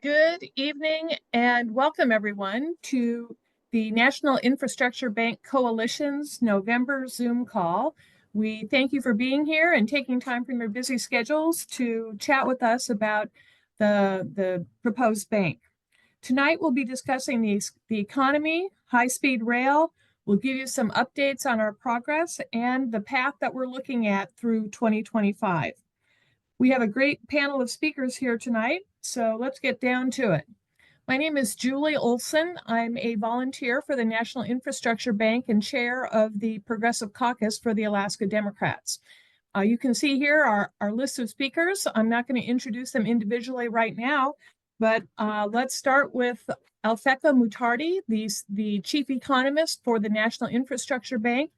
Good evening and welcome everyone to the National Infrastructure Bank Coalition's November Zoom call. We thank you for being here and taking time from your busy schedules to chat with us about the proposed bank. Tonight we'll be discussing the economy, high-speed rail. We'll give you some updates on our progress and the path that we're looking at through 2025. We have a great panel of speakers here tonight, so let's get down to it. My name is Julie Olson. I'm a volunteer for the National Infrastructure Bank and chair of the Progressive Caucus for the Alaska Democrats. You can see here our list of speakers. I'm not going to introduce them individually right now, but let's start with Alpheka Mutardi, the chief economist for the National Infrastructure Bank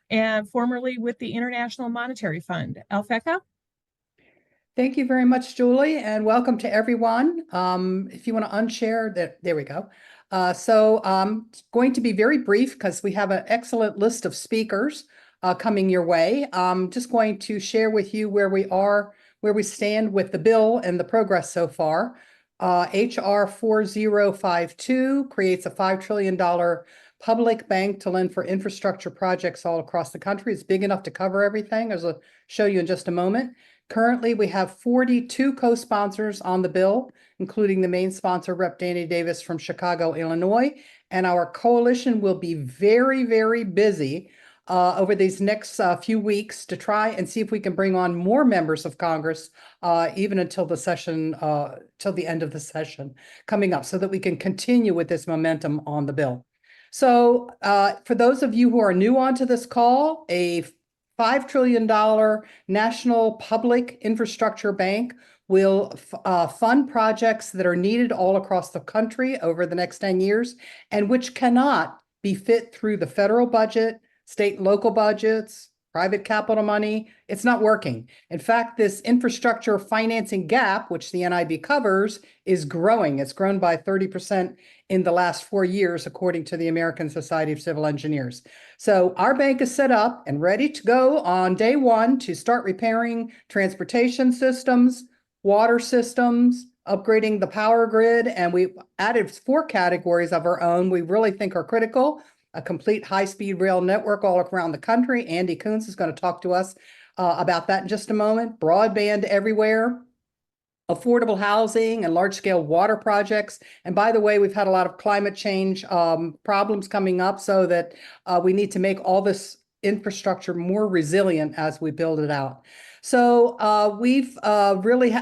and formerly with the International Monetary Fund. Alpheka? Thank you very much, Julie, and welcome to everyone. If you want to unshare that, there we go. So I'm going to be very brief because we have an excellent list of speakers coming your way. I'm just going to share with you where we stand with the bill and the progress so far. HR 4052 creates a $5 trillion public bank to lend for infrastructure projects all across the country. It's big enough to cover everything, as I'll show you in just a moment. Currently, we have 42 co-sponsors on the bill, including the main sponsor, Rep. Danny Davis from Chicago, Illinois. And our coalition will be very, very busy over these next few weeks to try and see if we can bring on more members of Congress, even until the session, till the end of the session coming up, so that we can continue with this momentum on the bill. So for those of you who are new onto this call, a $5 trillion national public infrastructure bank will fund projects that are needed all across the country over the next 10 years and which cannot be fit through the federal budget, state and local budgets, private capital money. It's not working. In fact, this infrastructure financing gap, which the NIB covers, is growing. It's grown by 30% in the last 4 years, according to the American Society of Civil Engineers. So our bank is set up and ready to go on day one to start repairing transportation systems, water systems, upgrading the power grid, and we've added 4 categories of our own we really think are critical. A complete high-speed rail network all around the country. Andy Kunz is going to talk to us about that in just a moment. Broadband everywhere, affordable housing and large-scale water projects. And by the way, we've had a lot of climate change problems coming up, so that we need to make all this infrastructure more resilient as we build it out. So we've really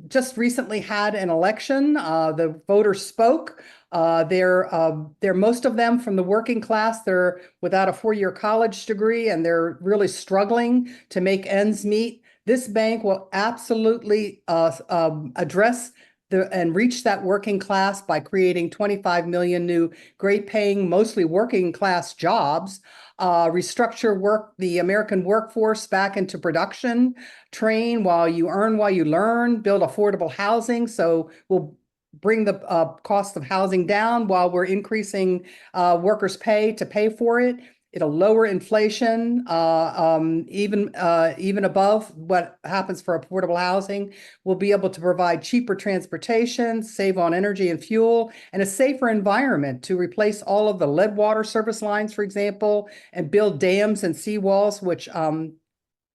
just recently had an election. The voters spoke. They're most of them from the working class. They're without a 4-year college degree, and they're really struggling to make ends meet. This bank will absolutely address and reach that working class by creating 25 million new great-paying, mostly working class jobs, restructure the American workforce back into production, train while you earn while you learn, build affordable housing. So we'll bring the cost of housing down while we're increasing workers' pay to pay for it. It'll lower inflation, even above what happens for affordable housing. We'll be able to provide cheaper transportation, save on energy and fuel, and a safer environment to replace all of the lead water service lines, for example, and build dams and seawalls, which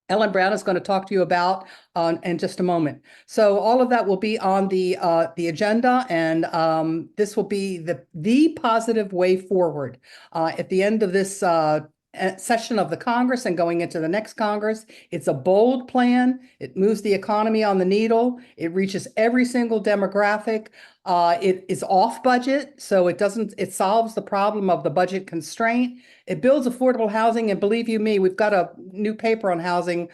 Ellen Brown is going to talk to you about in just a moment. So all of that will be on the agenda, and this will be the positive way forward. At the end of this session of the Congress and going into the next Congress, it's a bold plan. It moves the economy on the needle. It reaches every single demographic. It is off budget, so it solves the problem of the budget constraint. It builds affordable housing, and believe you me, we've got a new paper on housing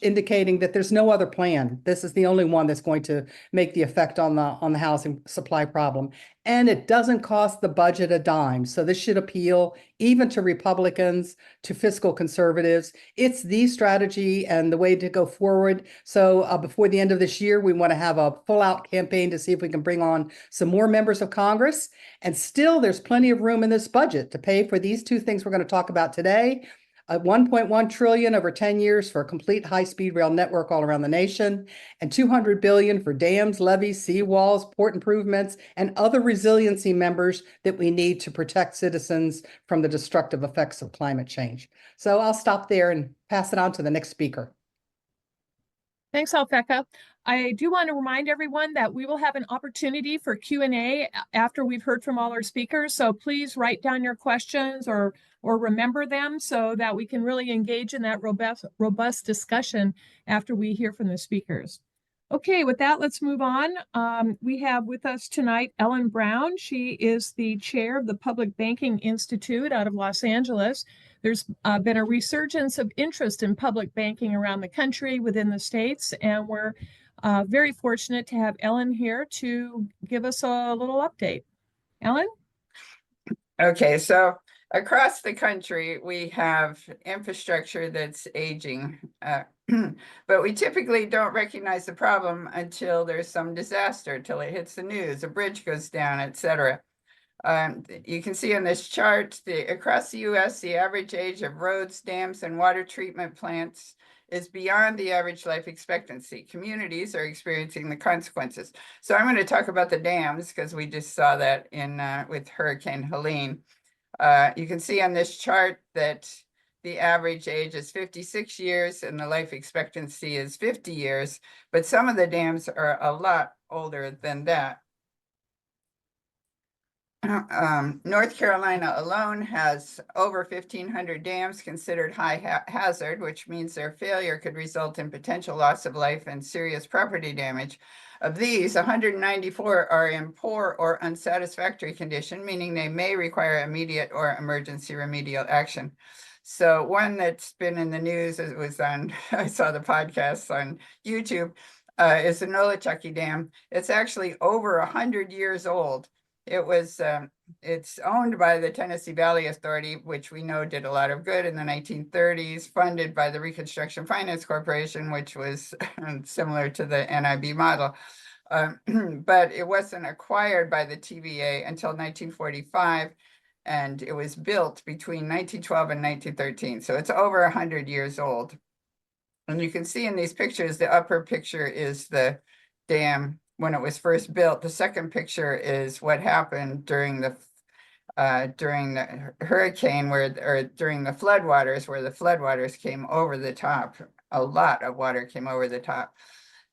indicating that there's no other plan. This is the only one that's going to make the effect on the housing supply problem. And it doesn't cost the budget a dime. So this should appeal even to Republicans, to fiscal conservatives. It's the strategy and the way to go forward. So before the end of this year, we want to have a full-out campaign to see if we can bring on some more members of Congress. And still, there's plenty of room in this budget to pay for these 2 things we're going to talk about today. 1.1 trillion over 10 years for a complete high-speed rail network all around the nation, and 200 billion for dams, levees, seawalls, port improvements, and other resiliency members that we need to protect citizens from the destructive effects of climate change. So I'll stop there and pass it on to the next speaker. Thanks, Alfecca. I do want to remind everyone that we will have an opportunity for Q&A after we've heard from all our speakers. So please write down your questions or remember them so that we can really engage in that robust discussion after we hear from the speakers. Okay, with that, let's move on. We have with us tonight Ellen Brown. She is the chair of the Public Banking Institute out of Los Angeles. There's been a resurgence of interest in public banking around the country, within the states, and we're very fortunate to have Ellen here to give us a little update. Ellen? Okay, so across the country, we have infrastructure that's aging, but we typically don't recognize the problem until there's some disaster, until it hits the news, a bridge goes down, etc. You can see on this chart, across the US, the average age of roads, dams, and water treatment plants is beyond the average life expectancy. Communities are experiencing the consequences. So I'm going to talk about the dams because we just saw that in with Hurricane Helene. You can see on this chart that the average age is 56 years and the life expectancy is 50 years, but some of the dams are a lot older than that. North Carolina alone has over 1,500 dams considered high hazard, which means their failure could result in potential loss of life and serious property damage. Of these, 194 are in poor or unsatisfactory condition, meaning they may require immediate or emergency remedial action. So one that's been in the news, it was on, I saw the podcast on YouTube, is the Nolichucky Dam. It's actually over 100 years old. It was, it's owned by the Tennessee Valley Authority, which we know did a lot of good in the 1930s, funded by the Reconstruction Finance Corporation, which was similar to the NIB model. But it wasn't acquired by the TVA until 1945, and it was built between 1912 and 1913. So it's over 100 years old. And you can see in these pictures, the upper picture is the dam when it was first built. The second picture is what happened during the hurricane, or during the floodwaters, where the floodwaters came over the top. A lot of water came over the top.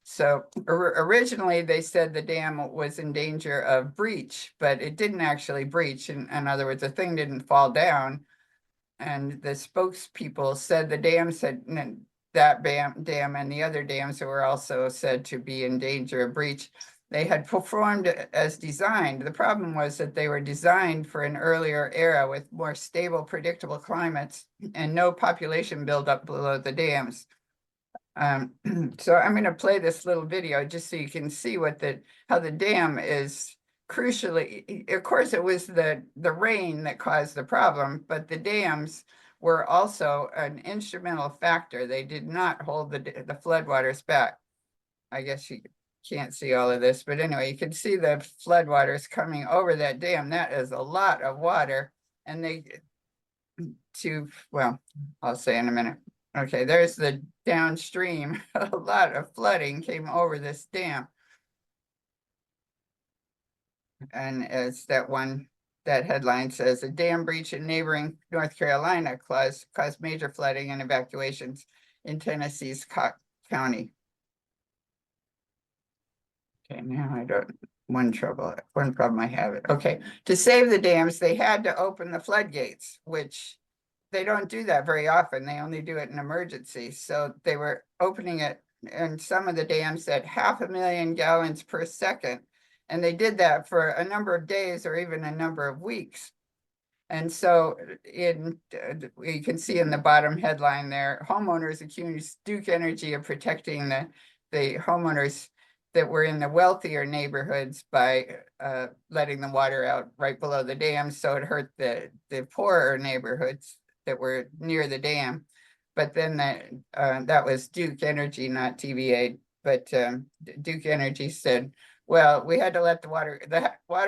So originally they said the dam was in danger of breach, but it didn't actually breach. In other words, the thing didn't fall down. And the spokespeople said the dam said, that dam and the other dams that were also said to be in danger of breach, they had performed as designed. The problem was that they were designed for an earlier era with more stable, predictable climates and no population buildup below the dams. So I'm going to play this little video just so you can see how the dam is crucially. Of course, it was the rain that caused the problem, but the dams were also an instrumental factor. They did not hold the floodwaters back. I guess you can't see all of this, but anyway, you can see the floodwaters coming over that dam. That is a lot of water. And well, I'll say in a minute. Okay, there's the downstream. A lot of flooding came over this dam. And as that headline says, a dam breach in neighboring North Carolina caused major flooding and evacuations in Tennessee's County. Okay, now one problem I have it. Okay, to save the dams, they had to open the floodgates, which they don't do that very often. They only do it in emergencies. So they were opening it, and some of the dams said 500,000 gallons per second. And they did that for a number of days or even a number of weeks. And so you can see in the bottom headline there, homeowners accused Duke Energy of protecting the homeowners that were in the wealthier neighborhoods by letting the water out right below the dam. So it hurt the poorer neighborhoods that were near the dam. But then that was Duke Energy, not TVA. But Duke Energy said, Well, we had to let the water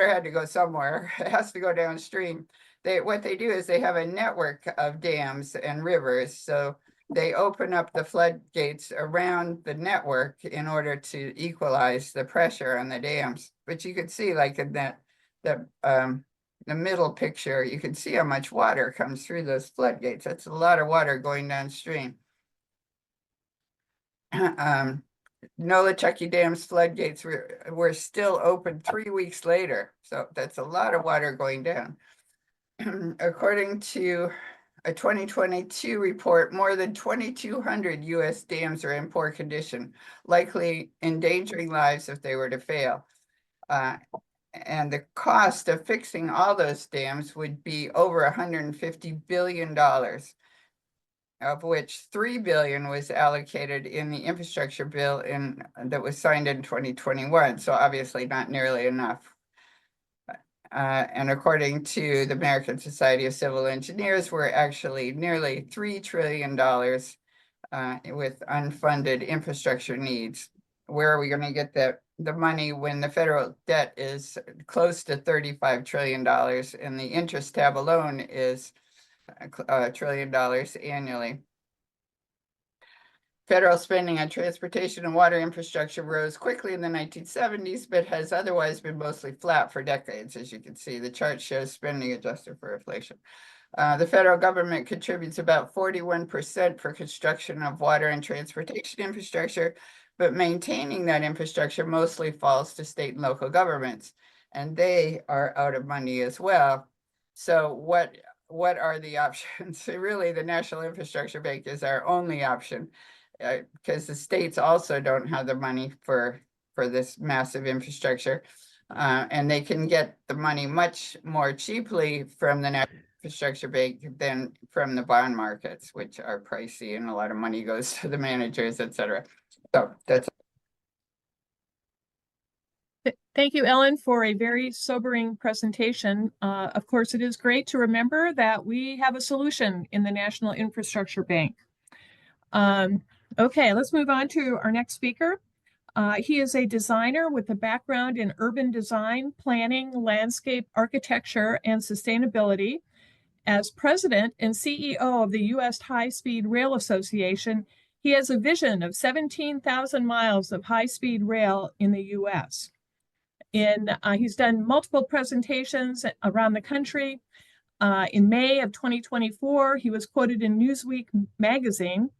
had to go somewhere. It has to go downstream. What they do is they have a network of dams and rivers. So they open up the floodgates around the network in order to equalize the pressure on the dams. But you could see, like in the middle picture, you can see how much water comes through those floodgates. That's a lot of water going downstream. Nolichucky Dam's floodgates were still open 3 weeks later. So that's a lot of water going down. According to a 2022 report, more than 2,200 US dams are in poor condition, likely endangering lives if they were to fail. And the cost of fixing all those dams would be over $150 billion, of which $3 billion was allocated in the infrastructure bill that was signed in 2021. So obviously not nearly enough. And according to the American Society of Civil Engineers, we're actually nearly $3 trillion with unfunded infrastructure needs. Where are we going to get the money when the federal debt is close to $35 trillion and the interest tab alone is $1 trillion annually? Federal spending on transportation and water infrastructure rose quickly in the 1970s, but has otherwise been mostly flat for decades. As you can see, the chart shows spending adjusted for inflation. The federal government contributes about 41% for construction of water and transportation infrastructure, but maintaining that infrastructure mostly falls to state and local governments, and they are out of money as well. So what are the options? Really, the National Infrastructure Bank is our only option, because the states also don't have the money for this massive infrastructure, and they can get the money much more cheaply from the National Infrastructure Bank than from the bond markets, which are pricey and a lot of money goes to the managers, et cetera. So that's. Thank you, Ellen, for a very sobering presentation. Of course, it is great to remember that we have a solution in the National Infrastructure Bank. Okay, let's move on to our next speaker. He is a designer with a background in urban design, planning, landscape architecture, and sustainability. As president and CEO of the U.S. High-Speed Rail Association, he has a vision of 17,000 miles of high-speed rail in the U.S. He's done multiple presentations around the country. In May of 2024, he was quoted in Newsweek magazine.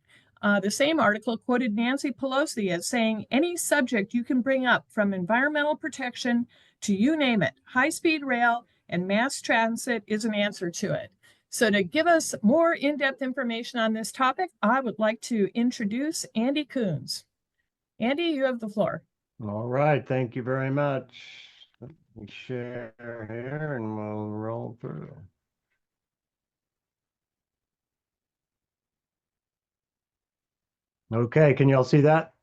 The same article quoted Nancy Pelosi as saying, any subject you can bring up, from environmental protection to you name it, high-speed rail and mass transit is an answer to it. So to give us more in-depth information on this topic, I would like to introduce Andy Kunz. Andy, you have the floor. All right, thank you very much. Let me share here and we'll roll through. Okay, can you all see that?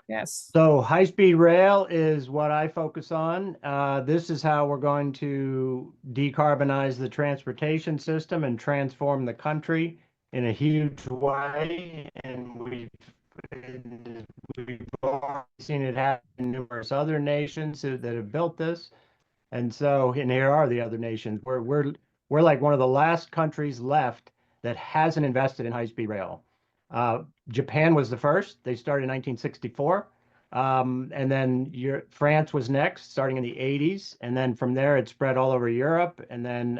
Yes. So high-speed rail is what I focus on. This is how we're going to decarbonize the transportation system and transform the country in a huge way. And we've already seen it happen in numerous other nations that have built this. And here are the other nations. We're like one of the last countries left that hasn't invested in high-speed rail. Japan was the first. They started in 1964. And then France was next, starting in the 80s. And then from there, it spread all over Europe. And then,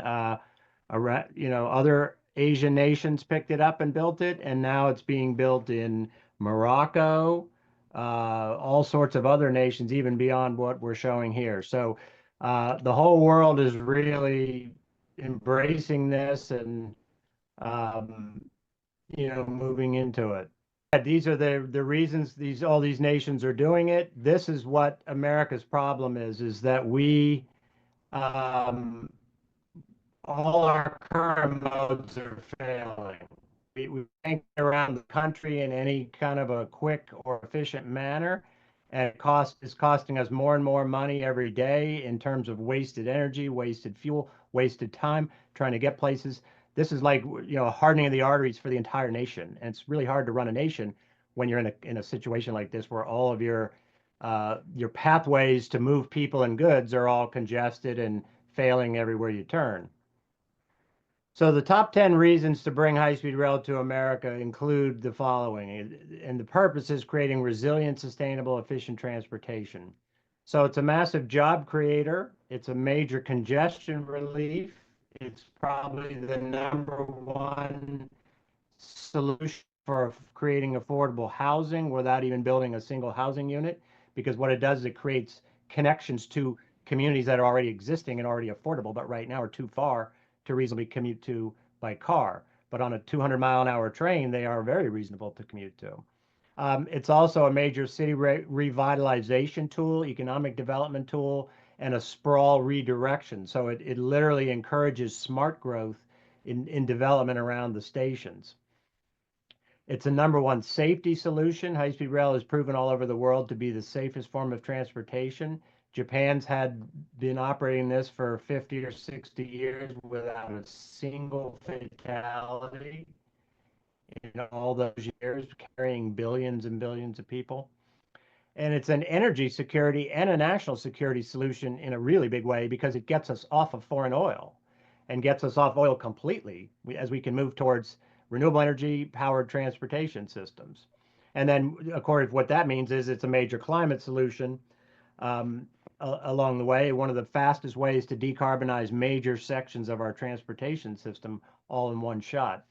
other Asian nations picked it up and built it. And now it's being built in Morocco, all sorts of other nations, even beyond what we're showing here. So the whole world is really embracing this and, moving into it. These are the reasons all these nations are doing it. This is what America's problem is that we, all our current modes are failing. We can't get around the country in any kind of a quick or efficient manner. And it is costing us more and more money every day in terms of wasted energy, wasted fuel, wasted time trying to get places. This is like, hardening of the arteries for the entire nation. And it's really hard to run a nation when you're in a situation like this, where all of your your pathways to move people and goods are all congested and failing everywhere you turn. So the top 10 reasons to bring high-speed rail to America include the following, and the purpose is creating resilient, sustainable, efficient transportation. So it's a massive job creator. It's a major congestion relief. It's probably the #1 solution for creating affordable housing without even building a single housing unit, because what it does is it creates connections to communities that are already existing and already affordable, but right now are too far to reasonably commute to by car. But on a 200-mile-an-hour train, they are very reasonable to commute to. It's also a major city revitalization tool, economic development tool, and a sprawl redirection. So it literally encourages smart growth in development around the stations. It's a #1 safety solution. High-speed rail is proven all over the world to be the safest form of transportation. Japan's had been operating this for 50 or 60 years without a single fatality in all those years, carrying billions and billions of people. And it's an energy security and a national security solution in a really big way, because it gets us off of foreign oil and gets us off oil completely as we can move towards renewable energy powered transportation systems. And then, of course, what that means is it's a major climate solution along the way, one of the fastest ways to decarbonize major sections of our transportation system all in one shot.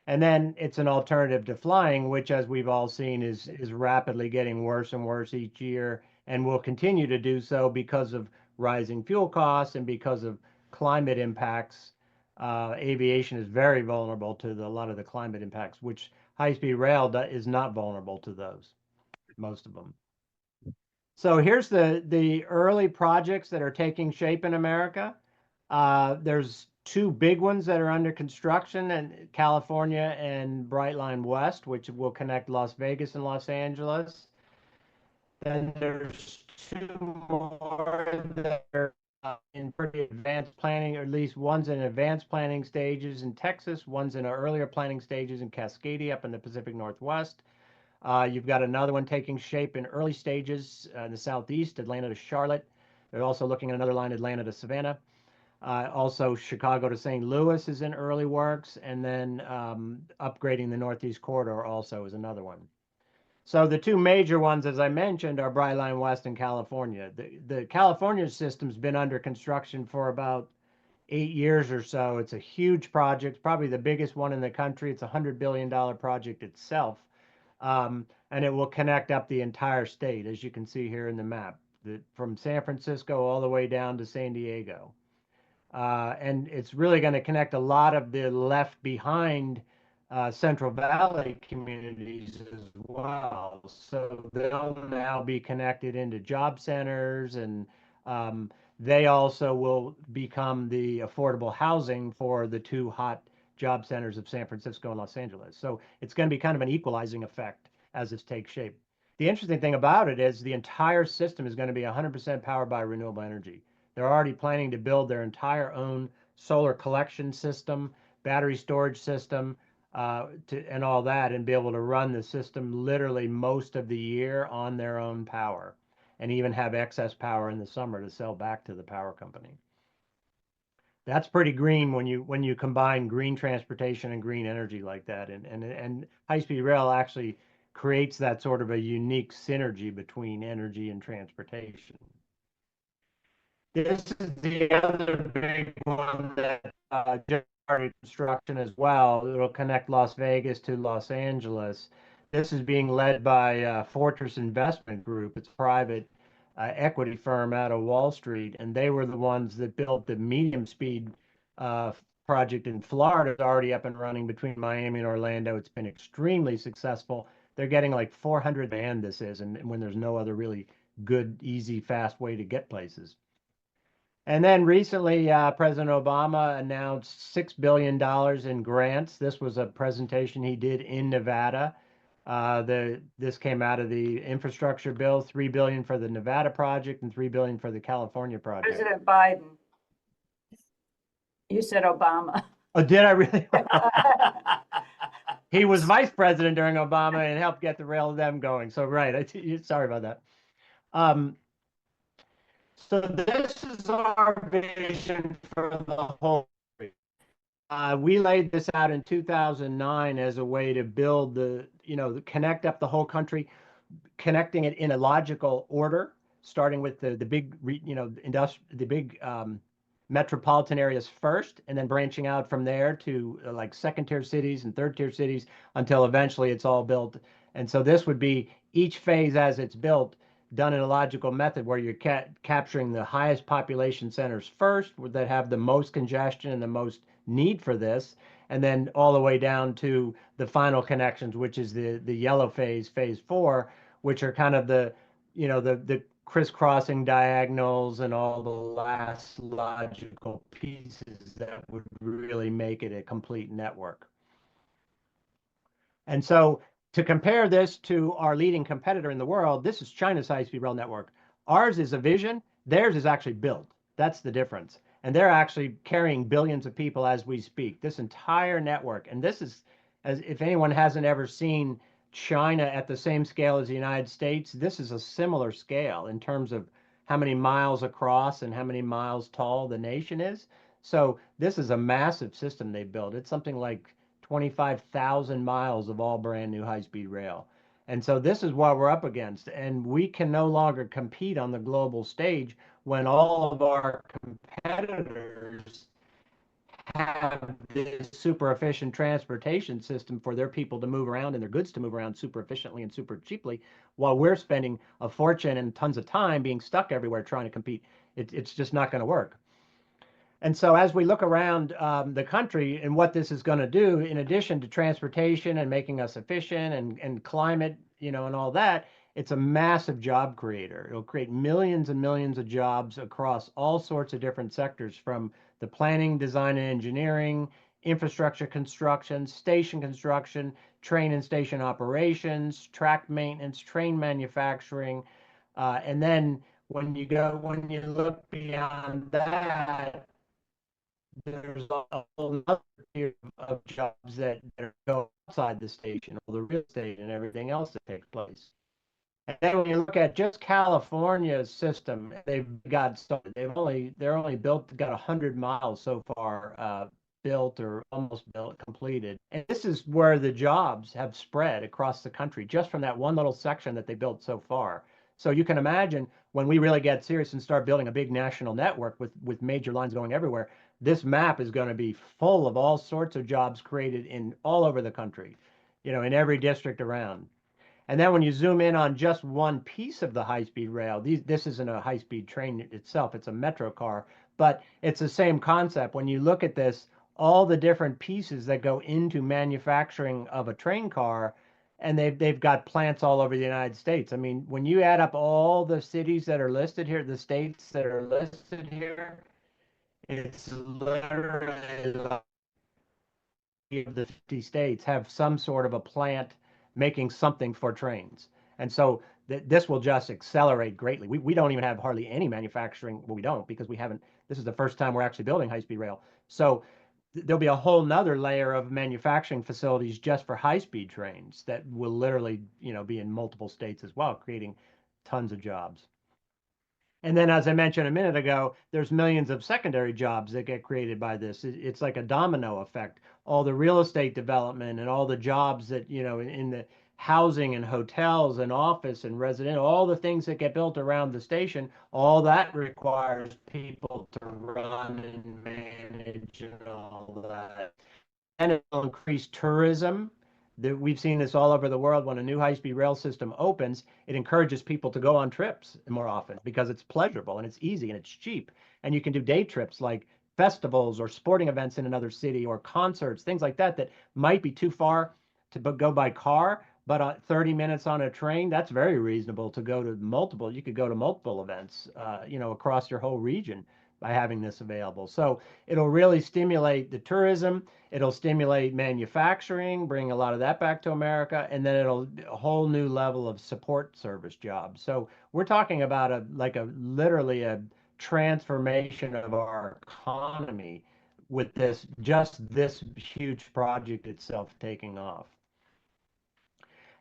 And then it's an alternative to flying, which, as we've all seen, is rapidly getting worse and worse each year, and will continue to do so because of rising fuel costs and because of climate impacts. Aviation is very vulnerable to a lot of the climate impacts, which high-speed rail is not vulnerable to those, most of them. So here's the early projects that are taking shape in America. There's 2 big ones that are under construction in California and Brightline West, which will connect Las Vegas and Los Angeles. Then there's 2 more that are in pretty advanced planning, or at least one's in advanced planning stages in Texas, one's in earlier planning stages in Cascadia up in the Pacific Northwest. You've got another one taking shape in early stages in the Southeast, Atlanta to Charlotte. They're also looking at another line, Atlanta to Savannah. Also, Chicago to St. Louis is in early works, and then upgrading the Northeast Corridor also is another one. So the 2 major ones, as I mentioned, are Brightline West and California. The California system's been under construction for about 8 years or so. It's a huge project, probably the biggest one in the country. It's a $100 billion project itself. And it will connect up the entire state, as you can see here in the map, from San Francisco all the way down to San Diego. And it's really going to connect a lot of the left behind Central Valley communities as well. So they'll now be connected into job centers, and they also will become the affordable housing for the 2 hot job centers of San Francisco and Los Angeles. So it's going to be kind of an equalizing effect as this takes shape. The interesting thing about it is the entire system is going to be 100% powered by renewable energy. They're already planning to build their entire own solar collection system, battery storage system, and all that, and be able to run the system literally most of the year on their own power, and even have excess power in the summer to sell back to the power company. That's pretty green when you combine green transportation and green energy like that, and high-speed rail actually creates that sort of a unique synergy between energy and transportation. This is the other big one that just started construction as well. It'll connect Las Vegas to Los Angeles. This is being led by Fortress Investment Group. It's a private equity firm out of Wall Street, and they were the ones that built the medium speed project in Florida. It's already up and running between Miami and Orlando. It's been extremely successful. They're getting like 400 band this is, and when there's no other really good, easy, fast way to get places. And then recently, President Obama announced $6 billion in grants. This was a presentation he did in Nevada. This came out of the infrastructure bill, $3 billion for the Nevada project and $3 billion for the California project. President Biden. You said Obama. Oh, did I really? He was vice president during Obama and helped get the rail of them going. So, right. Sorry about that. Um, so this is our vision for the whole country. We laid this out in 2009 as a way to build connect up the whole country, connecting it in a logical order, starting with the big, the big metropolitan areas first, and then branching out from there to like second-tier cities and third-tier cities until eventually it's all built. And so this would be each phase as it's built, done in a logical method where you're capturing the highest population centers first that have the most congestion and the most need for this, and then all the way down to the final connections, which is the yellow phase 4, which are kind of the crisscrossing diagonals and all the last logical pieces that would really make it a complete network. And so to compare this to our leading competitor in the world, this is China's high-speed rail network. Ours is a vision, theirs is actually built. That's the difference. And they're actually carrying billions of people as we speak, this entire network. And this is, as if anyone hasn't ever seen China at the same scale as the United States, this is a similar scale in terms of how many miles across and how many miles tall the nation is. So this is a massive system they built. It's something like 25,000 miles of all brand new high-speed rail. And so this is what we're up against. And we can no longer compete on the global stage when all of our competitors have this super efficient transportation system for their people to move around and their goods to move around super efficiently and super cheaply, while we're spending a fortune and tons of time being stuck everywhere trying to compete. It's just not going to work. And so as we look around the country and what this is going to do, in addition to transportation and making us efficient and climate, and all that, it's a massive job creator. It'll create millions and millions of jobs across all sorts of different sectors, from the planning, design, and engineering, infrastructure construction, station construction, train and station operations, track maintenance, train manufacturing, and then when you look beyond that, there's a whole other tier of jobs that go outside the station, all the real estate and everything else that takes place. And then when you look at just California's system, they've got started. They're only got 100 miles so far built or almost built, completed. And this is where the jobs have spread across the country, just from that one little section that they built so far. So you can imagine when we really get serious and start building a big national network with major lines going everywhere, this map is going to be full of all sorts of jobs created in all over the country, in every district around. And then when you zoom in on just one piece of the high-speed rail, this isn't a high-speed train itself, it's a metro car, but it's the same concept. When you look at this, all the different pieces that go into manufacturing of a train car, and they've got plants all over the United States. I mean, when you add up all the cities that are listed here, the states that are listed here, it's literally like the 50 states have some sort of a plant making something for trains. And so this will just accelerate greatly. We don't even have hardly any manufacturing. Well, we don't, because we haven't, this is the first time we're actually building high-speed rail. So there'll be a whole nother layer of manufacturing facilities just for high-speed trains that will literally, be in multiple states as well, creating tons of jobs. And then, as I mentioned a minute ago, there's millions of secondary jobs that get created by this. It's like a domino effect. All the real estate development and all the jobs that, in the housing and hotels and office and residential, all the things that get built around the station, all that requires people to run and manage and all that. And it will increase tourism. We've seen this all over the world. When a new high-speed rail system opens, it encourages people to go on trips more often because it's pleasurable and it's easy and it's cheap. And you can do day trips like festivals or sporting events in another city or concerts, things like that, that might be too far to go by car, but 30 minutes on a train, that's very reasonable to go to multiple. You could go to multiple events, across your whole region by having this available. So it'll really stimulate the tourism. It'll stimulate manufacturing, bring a lot of that back to America, and then it'll a whole new level of support service jobs. So we're talking about literally a transformation of our economy with this huge project itself taking off.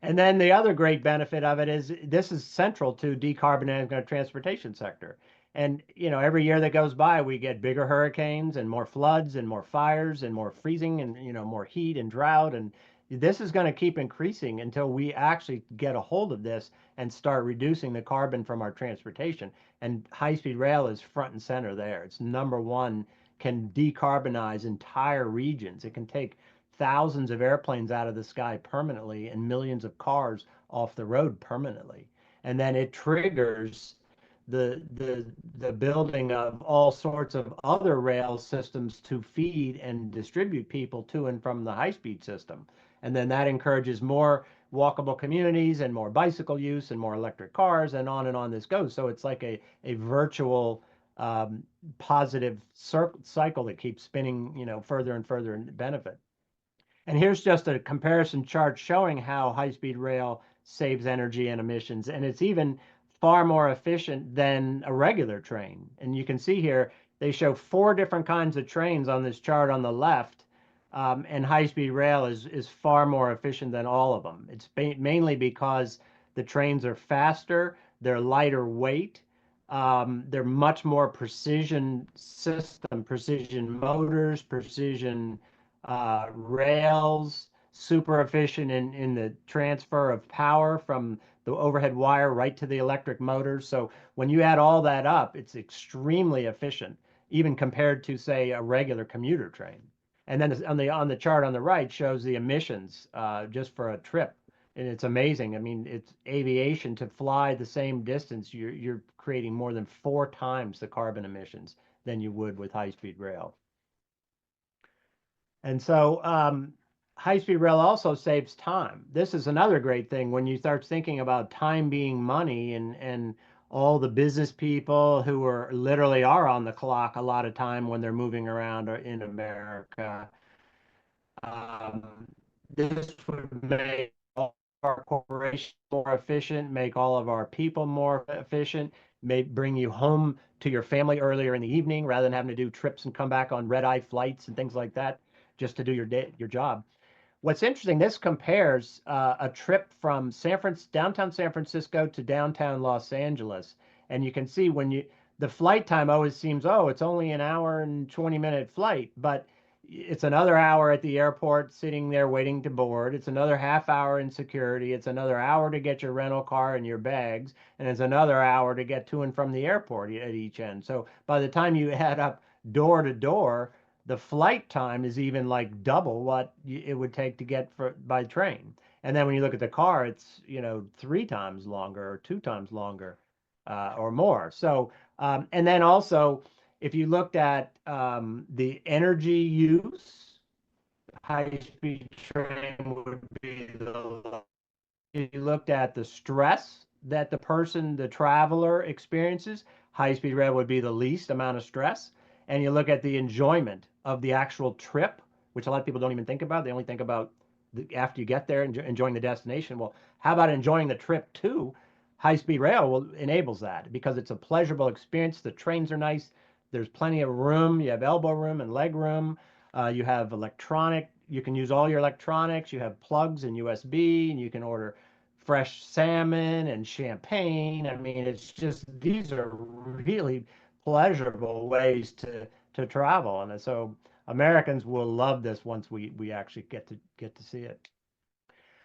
And then the other great benefit of it is this is central to decarbonizing our transportation sector. And every year that goes by, we get bigger hurricanes and more floods and more fires and more freezing and more heat and drought. And this is going to keep increasing until we actually get a hold of this and start reducing the carbon from our transportation. And high-speed rail is front and center there. It's number one, can decarbonize entire regions. It can take thousands of airplanes out of the sky permanently and millions of cars off the road permanently. And then it triggers the building of all sorts of other rail systems to feed and distribute people to and from the high-speed system. And then that encourages more walkable communities and more bicycle use and more electric cars, and on this goes. So it's like a virtual positive cycle that keeps spinning, further and further in benefit. And here's just a comparison chart showing how high-speed rail saves energy and emissions. And it's even far more efficient than a regular train. And you can see here, they show 4 different kinds of trains on this chart on the left. And high-speed rail is far more efficient than all of them. It's mainly because the trains are faster, they're lighter weight, they're much more precision system, precision motors, precision rails, super efficient in the transfer of power from the overhead wire right to the electric motors. So when you add all that up, it's extremely efficient, even compared to, say, a regular commuter train. And then on the chart on the right shows the emissions just for a trip. And it's amazing. I mean, it's aviation. To fly the same distance, you're creating more than 4 times the carbon emissions than you would with high-speed rail. And so high-speed rail also saves time. This is another great thing when you start thinking about time being money, and all the business people who literally are on the clock a lot of time when they're moving around in America. This would make all our corporations more efficient, make all of our people more efficient, may bring you home to your family earlier in the evening rather than having to do trips and come back on red-eye flights and things like that just to do your job. What's interesting, this compares a trip from downtown San Francisco to downtown Los Angeles. And you can see the flight time always seems, it's only an hour and 20-minute flight, but it's another hour at the airport sitting there waiting to board. It's another half hour in security. It's another hour to get your rental car and your bags. And it's another hour to get to and from the airport at each end. So by the time you add up door to door, the flight time is even like double what it would take to get by train. And then when you look at the car, it's 3 times longer or 2 times longer or more. So and then also, if you looked at the energy use, high-speed train would be the. If you looked at the stress that the traveler experiences, high-speed rail would be the least amount of stress. And you look at the enjoyment of the actual trip, which a lot of people don't even think about. They only think about after you get there, enjoying the destination. Well, how about enjoying the trip too? High-speed rail enables that because it's a pleasurable experience. The trains are nice. There's plenty of room. You have elbow room and leg room. You have you can use all your electronics. You have plugs and USB, and you can order fresh salmon and champagne. I mean, these are really pleasurable ways to travel. And so Americans will love this once we actually get to see it.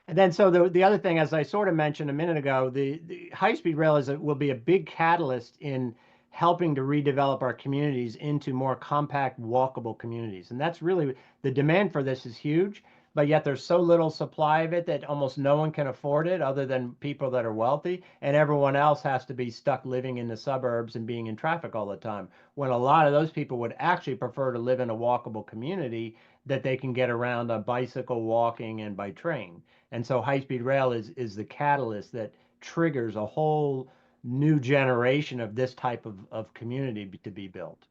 And then so the other thing, as I sort of mentioned a minute ago, the high-speed rail will be a big catalyst in helping to redevelop our communities into more compact, walkable communities. And that's really, the demand for this is huge, but yet there's so little supply of it that almost no one can afford it other than people that are wealthy, and everyone else has to be stuck living in the suburbs and being in traffic all the time, when a lot of those people would actually prefer to live in a walkable community that they can get around on bicycle, walking, and by train. And so high-speed rail is the catalyst that triggers a whole new generation of this type of community to be built.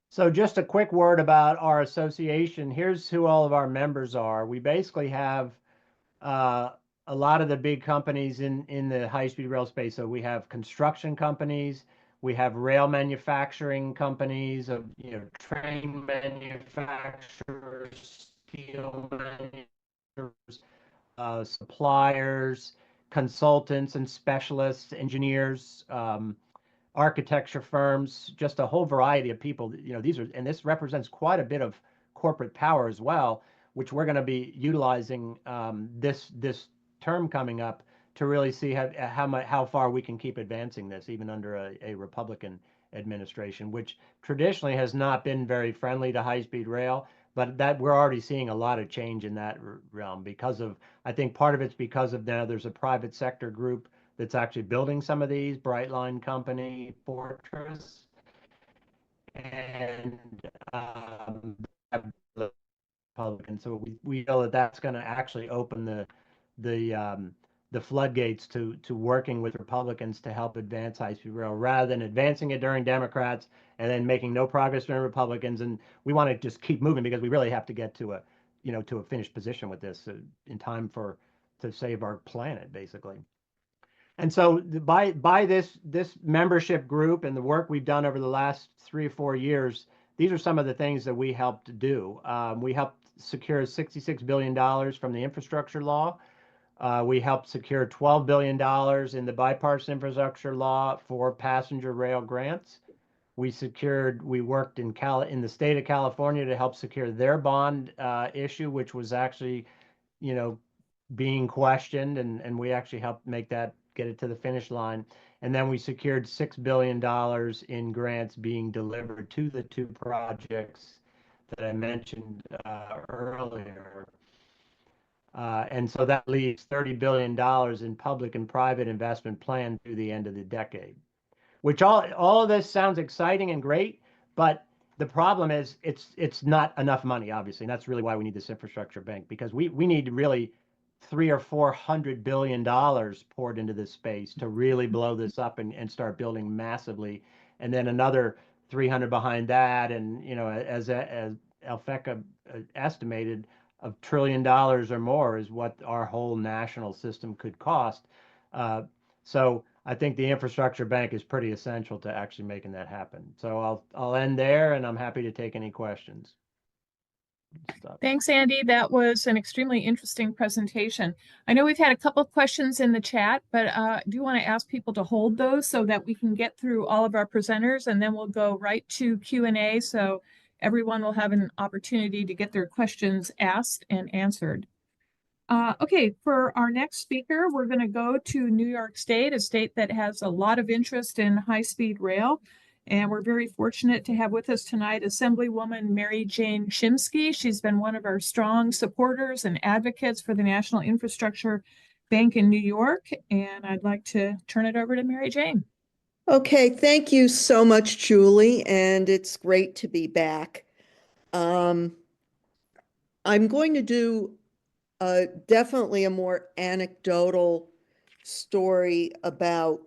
So just a quick word about our association. Here's who all of our members are. We basically have a lot of the big companies in the high-speed rail space. So we have construction companies, we have rail manufacturing companies, train manufacturers, steel manufacturers, suppliers, consultants and specialists, engineers, architecture firms, just a whole variety of people. And this represents quite a bit of corporate power as well, which we're going to be utilizing this term coming up to really see how far we can keep advancing this, even under a Republican administration, which traditionally has not been very friendly to high-speed rail. But that we're already seeing a lot of change in that realm because of, I think part of it's because of now there's a private sector group that's actually building some of these, Brightline Company, Fortress, and Republican. So we know that that's going to actually open the floodgates to working with Republicans to help advance high-speed rail, rather than advancing it during Democrats and then making no progress during Republicans. And we want to just keep moving because we really have to get to a finished position with this in time to save our planet, basically. And so by this membership group and the work we've done over the last 3 or 4 years, these are some of the things that we helped do. We helped secure $66 billion from the infrastructure law. We helped secure $12 billion in the Bipartisan Infrastructure Law for passenger rail grants. We worked in the state of California to help secure their bond issue, which was actually, being questioned, and we actually helped get it to the finish line. And then we secured $6 billion in grants being delivered to the 2 projects that I mentioned earlier. And so that leaves $30 billion in public and private investment planned through the end of the decade, which all of this sounds exciting and great, but the problem is it's not enough money, obviously. And that's really why we need this infrastructure bank, because we need really $300 or $400 billion poured into this space to really blow this up and start building massively, and then another 300 behind that. And as Alfeca estimated, $1 trillion or more is what our whole national system could cost. So I think the infrastructure bank is pretty essential to actually making that happen. So I'll end there, and I'm happy to take any questions. Thanks, Andy. That was an extremely interesting presentation. I know we've had a couple of questions in the chat, but I do want to ask people to hold those so that we can get through all of our presenters, and then we'll go right to Q&A, so everyone will have an opportunity to get their questions asked and answered. Okay, for our next speaker, we're going to go to New York State, a state that has a lot of interest in high-speed rail. And we're very fortunate to have with us tonight Assemblywoman Mary Jane Shimsky. She's been one of our strong supporters and advocates for the National Infrastructure Bank in New York. And I'd like to turn it over to Mary Jane. Okay, thank you so much, Julie, and it's great to be back. I'm going to do definitely a more anecdotal story about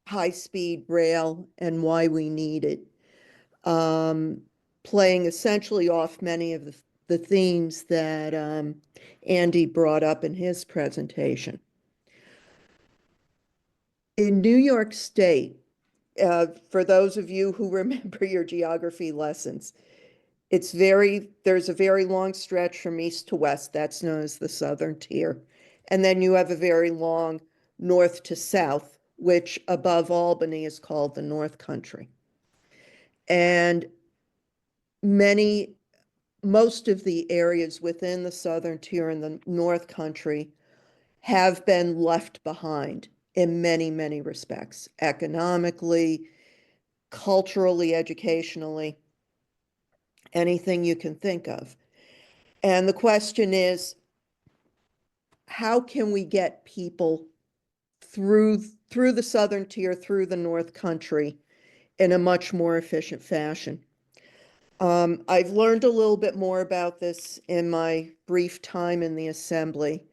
high-speed rail and why we need it, playing essentially off many of the themes that Andy brought up in his presentation. In New York State, for those of you who remember your geography lessons, there's a very long stretch from east to west. That's known as the Southern Tier. And then you have a very long north to south, which above Albany is called the North Country. And most of the areas within the Southern Tier and the North Country have been left behind in many, many respects, economically, culturally, educationally, anything you can think of. And the question is, how can we get people through the Southern Tier, through the North Country in a much more efficient fashion? I've learned a little bit more about this in my brief time in the Assembly.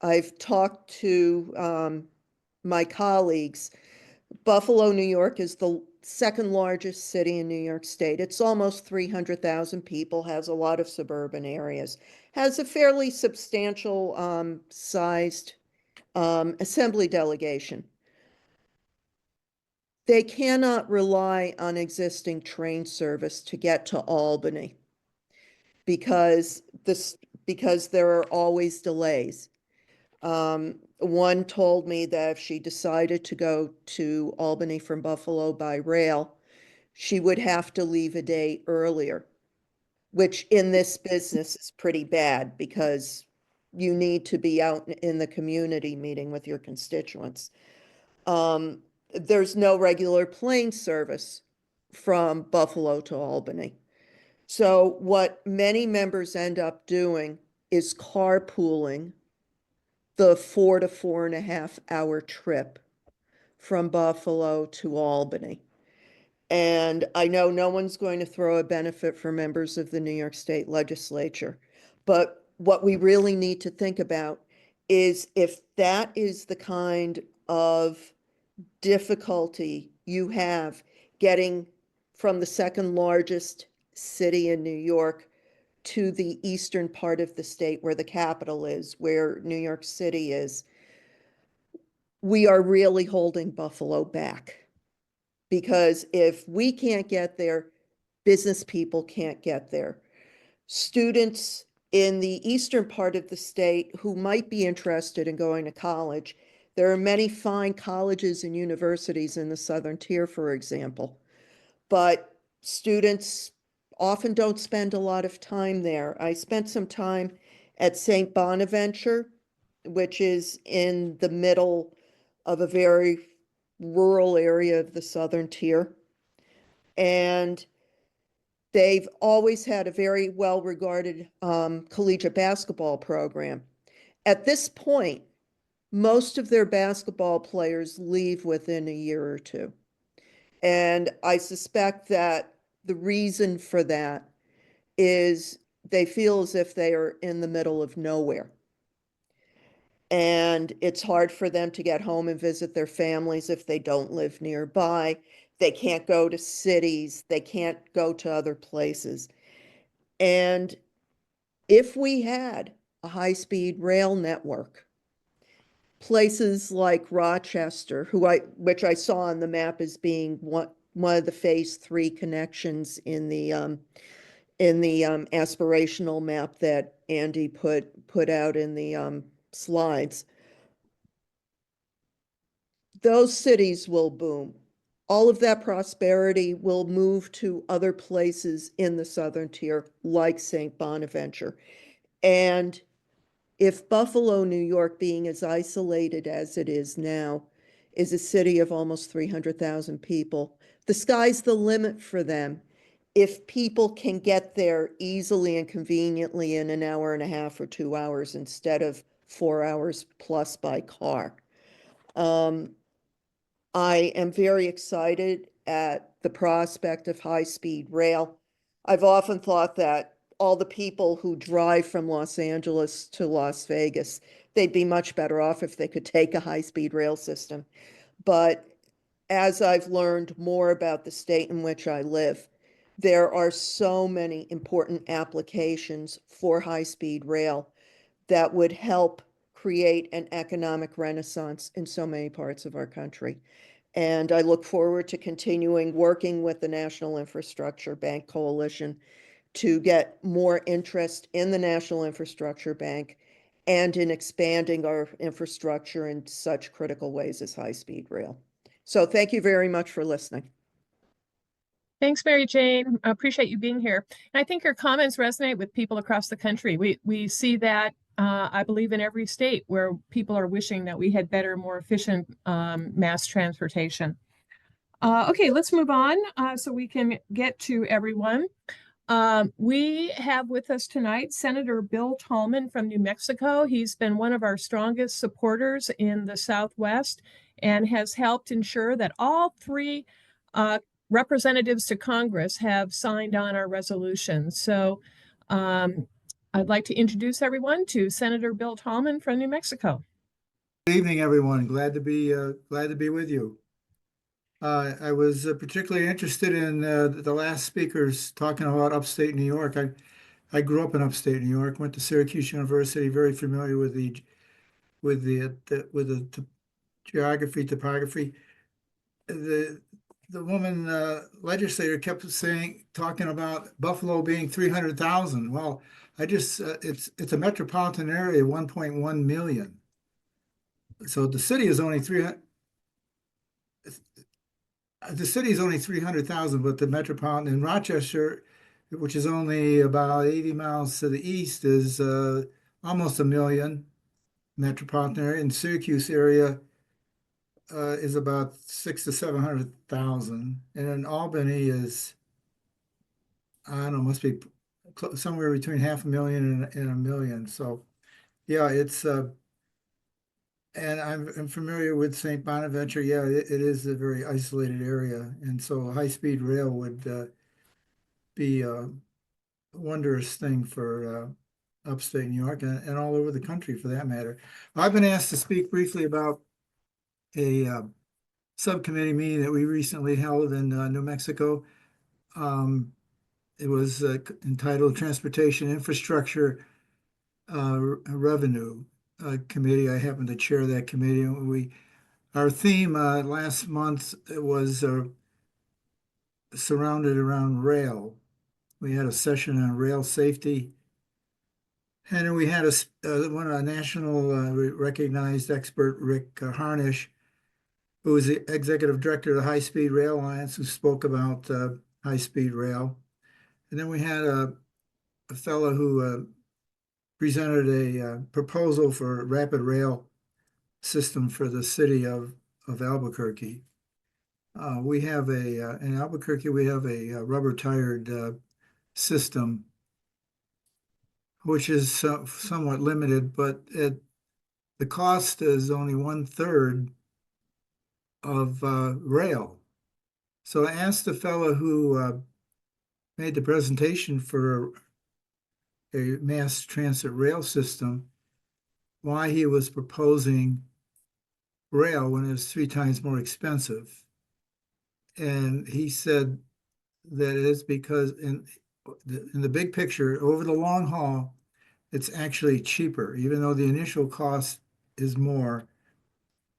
I've talked to my colleagues. Buffalo, New York is the second largest city in New York State. It's almost 300,000 people, has a lot of suburban areas, has a fairly substantial sized Assembly delegation. They cannot rely on existing train service to get to Albany because there are always delays. One told me that if she decided to go to Albany from Buffalo by rail, she would have to leave a day earlier, which in this business is pretty bad because you need to be out in the community meeting with your constituents. There's no regular plane service from Buffalo to Albany. So what many members end up doing is carpooling the 4 to 4.5 hour trip from Buffalo to Albany. And I know no one's going to throw a benefit for members of the New York State Legislature, but what we really need to think about is if that is the kind of difficulty you have getting from the second largest city in New York to the eastern part of the state where the capital is, where New York City is, we are really holding Buffalo back. Because if we can't get there, business people can't get there. Students in the eastern part of the state who might be interested in going to college, there are many fine colleges and universities in the southern tier, for example, but students often don't spend a lot of time there. I spent some time at St. Bonaventure, which is in the middle of a very rural area of the southern tier. And they've always had a very well-regarded collegiate basketball program. At this point, most of their basketball players leave within a year or two. And I suspect that the reason for that is they feel as if they are in the middle of nowhere. And it's hard for them to get home and visit their families if they don't live nearby. They can't go to cities. They can't go to other places. And if we had a high-speed rail network, places like Rochester, which I saw on the map as being one of the phase 3 connections in the aspirational map that Andy put out in the slides, those cities will boom. All of that prosperity will move to other places in the southern tier, like St. Bonaventure. And if Buffalo, New York, being as isolated as it is now, is a city of almost 300,000 people, the sky's the limit for them if people can get there easily and conveniently in an hour and a half or 2 hours instead of 4 hours plus by car. I am very excited at the prospect of high-speed rail. I've often thought that all the people who drive from Los Angeles to Las Vegas, they'd be much better off if they could take a high-speed rail system. But as I've learned more about the state in which I live, there are so many important applications for high-speed rail that would help create an economic renaissance in so many parts of our country. And I look forward to continuing working with the National Infrastructure Bank Coalition to get more interest in the National Infrastructure Bank and in expanding our infrastructure in such critical ways as high-speed rail. So thank you very much for listening. Thanks, Mary Jane. I appreciate you being here. And I think your comments resonate with people across the country. We see that, I believe, in every state where people are wishing that we had better, more efficient mass transportation. Okay, let's move on so we can get to everyone. We have with us tonight Senator Bill Tallman from New Mexico. He's been one of our strongest supporters in the Southwest and has helped ensure that all 3 representatives to Congress have signed on our resolution. So I'd like to introduce everyone to Senator Bill Tallman from New Mexico. Good evening, everyone. Glad to be with you. I was particularly interested in the last speakers talking about upstate New York. I grew up in upstate New York, went to Syracuse University, very familiar with the geography, topography. The woman legislator kept talking about Buffalo being 300,000. Well, it's a metropolitan area, 1.1 million. so the city is only 300,000, but the metropolitan in Rochester, which is only about 80 miles to the east, is almost a million. Metropolitan area. In Syracuse area is about 600 to 700,000, and in Albany is, I don't know, must be somewhere between 500,000 and a million. So yeah, it's and I'm familiar with St. Bonaventure. Yeah, it is a very isolated area, and so a high-speed rail would be a wondrous thing for upstate New York and all over the country for that matter. I've been asked to speak briefly about a subcommittee meeting that we recently held in New Mexico. It was entitled Transportation Infrastructure Revenue Committee. I happen to chair that committee. Our theme last month was surrounded around rail. We had a session on rail safety, and then we had a national recognized expert, Rick Harnish, who is the executive director of the High Speed Rail Alliance, who spoke about high-speed rail. And then we had a fellow who presented a proposal for a rapid rail system for the city of Albuquerque. We have in Albuquerque, we have a rubber-tired system, which is somewhat limited, but the cost is only 1/3 of rail. So I asked the fellow who made the presentation for a mass transit rail system why he was proposing rail when it was 3 times more expensive. And he said that it is because in the big picture, over the long haul, it's actually cheaper, even though the initial cost is more.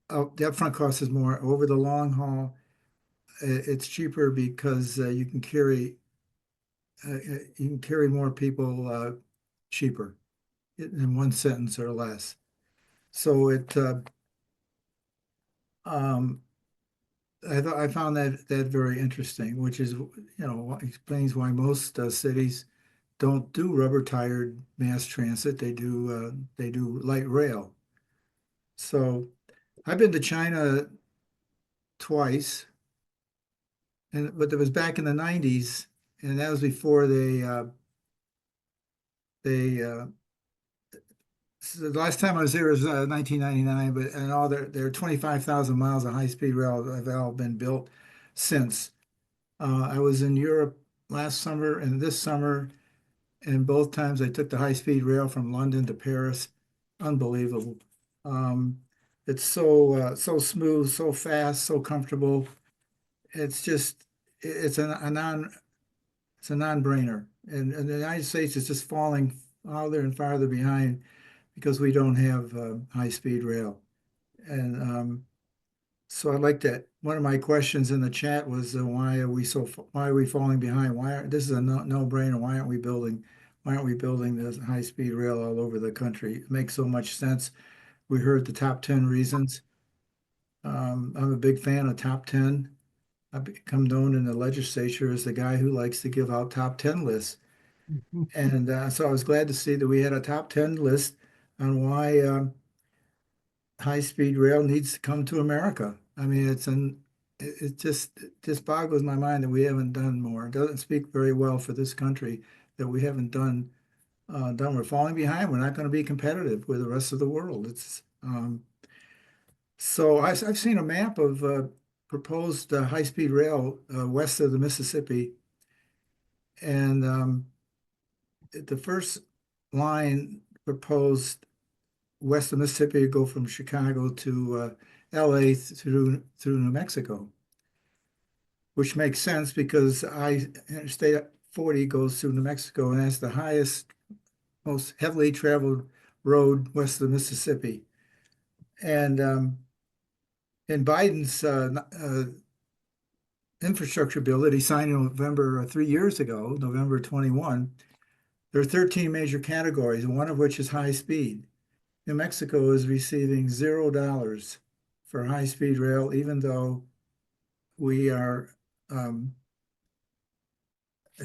The upfront cost is more. Over the long haul, it's cheaper because you can carry more people cheaper in one sentence or less. So I found that very interesting, which is, explains why most cities don't do rubber-tired mass transit. They do light rail. So I've been to China twice, but it was back in the 90s, and that was before so the last time I was there was 1999, and there are 25,000 miles of high-speed rail that have all been built since. I was in Europe last summer and this summer, and both times I took the high-speed rail from London to Paris. Unbelievable. It's so smooth, so fast, so comfortable. It's a non-brainer. And the United States is just falling farther and farther behind because we don't have high-speed rail. And so I'd like to, one of my questions in the chat was why are we falling behind? This is a no-brainer. Why aren't we building this high-speed rail all over the country? It makes so much sense. We heard the top 10 reasons. I'm a big fan of top 10. I've become known in the legislature as the guy who likes to give out top 10 lists. And so I was glad to see that we had a top 10 list on why high-speed rail needs to come to America. I mean, it just boggles my mind that we haven't done more. It doesn't speak very well for this country that we haven't done. We're falling behind. We're not going to be competitive with the rest of the world. So I've seen a map of proposed high-speed rail west of the Mississippi, and the first line proposed west of Mississippi to go from Chicago to LA through New Mexico, which makes sense because Interstate 40 goes through New Mexico, and that's the highest, most heavily traveled road west of the Mississippi. And in Biden's infrastructure bill that he signed in November 3 years ago, November 21, there are 13 major categories, one of which is high speed. New Mexico is receiving $0 for high-speed rail, even though we are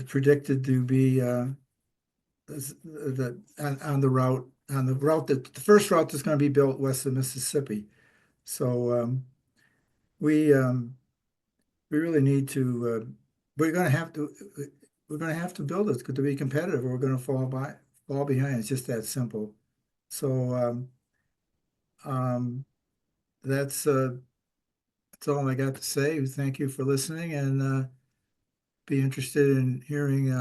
predicted to be on the route that the first route that's going to be built west of Mississippi. So we really need to we're going to have to build it to be competitive, or we're going to fall behind. It's just that simple. So that's all I got to say. Thank you for listening, and be interested in hearing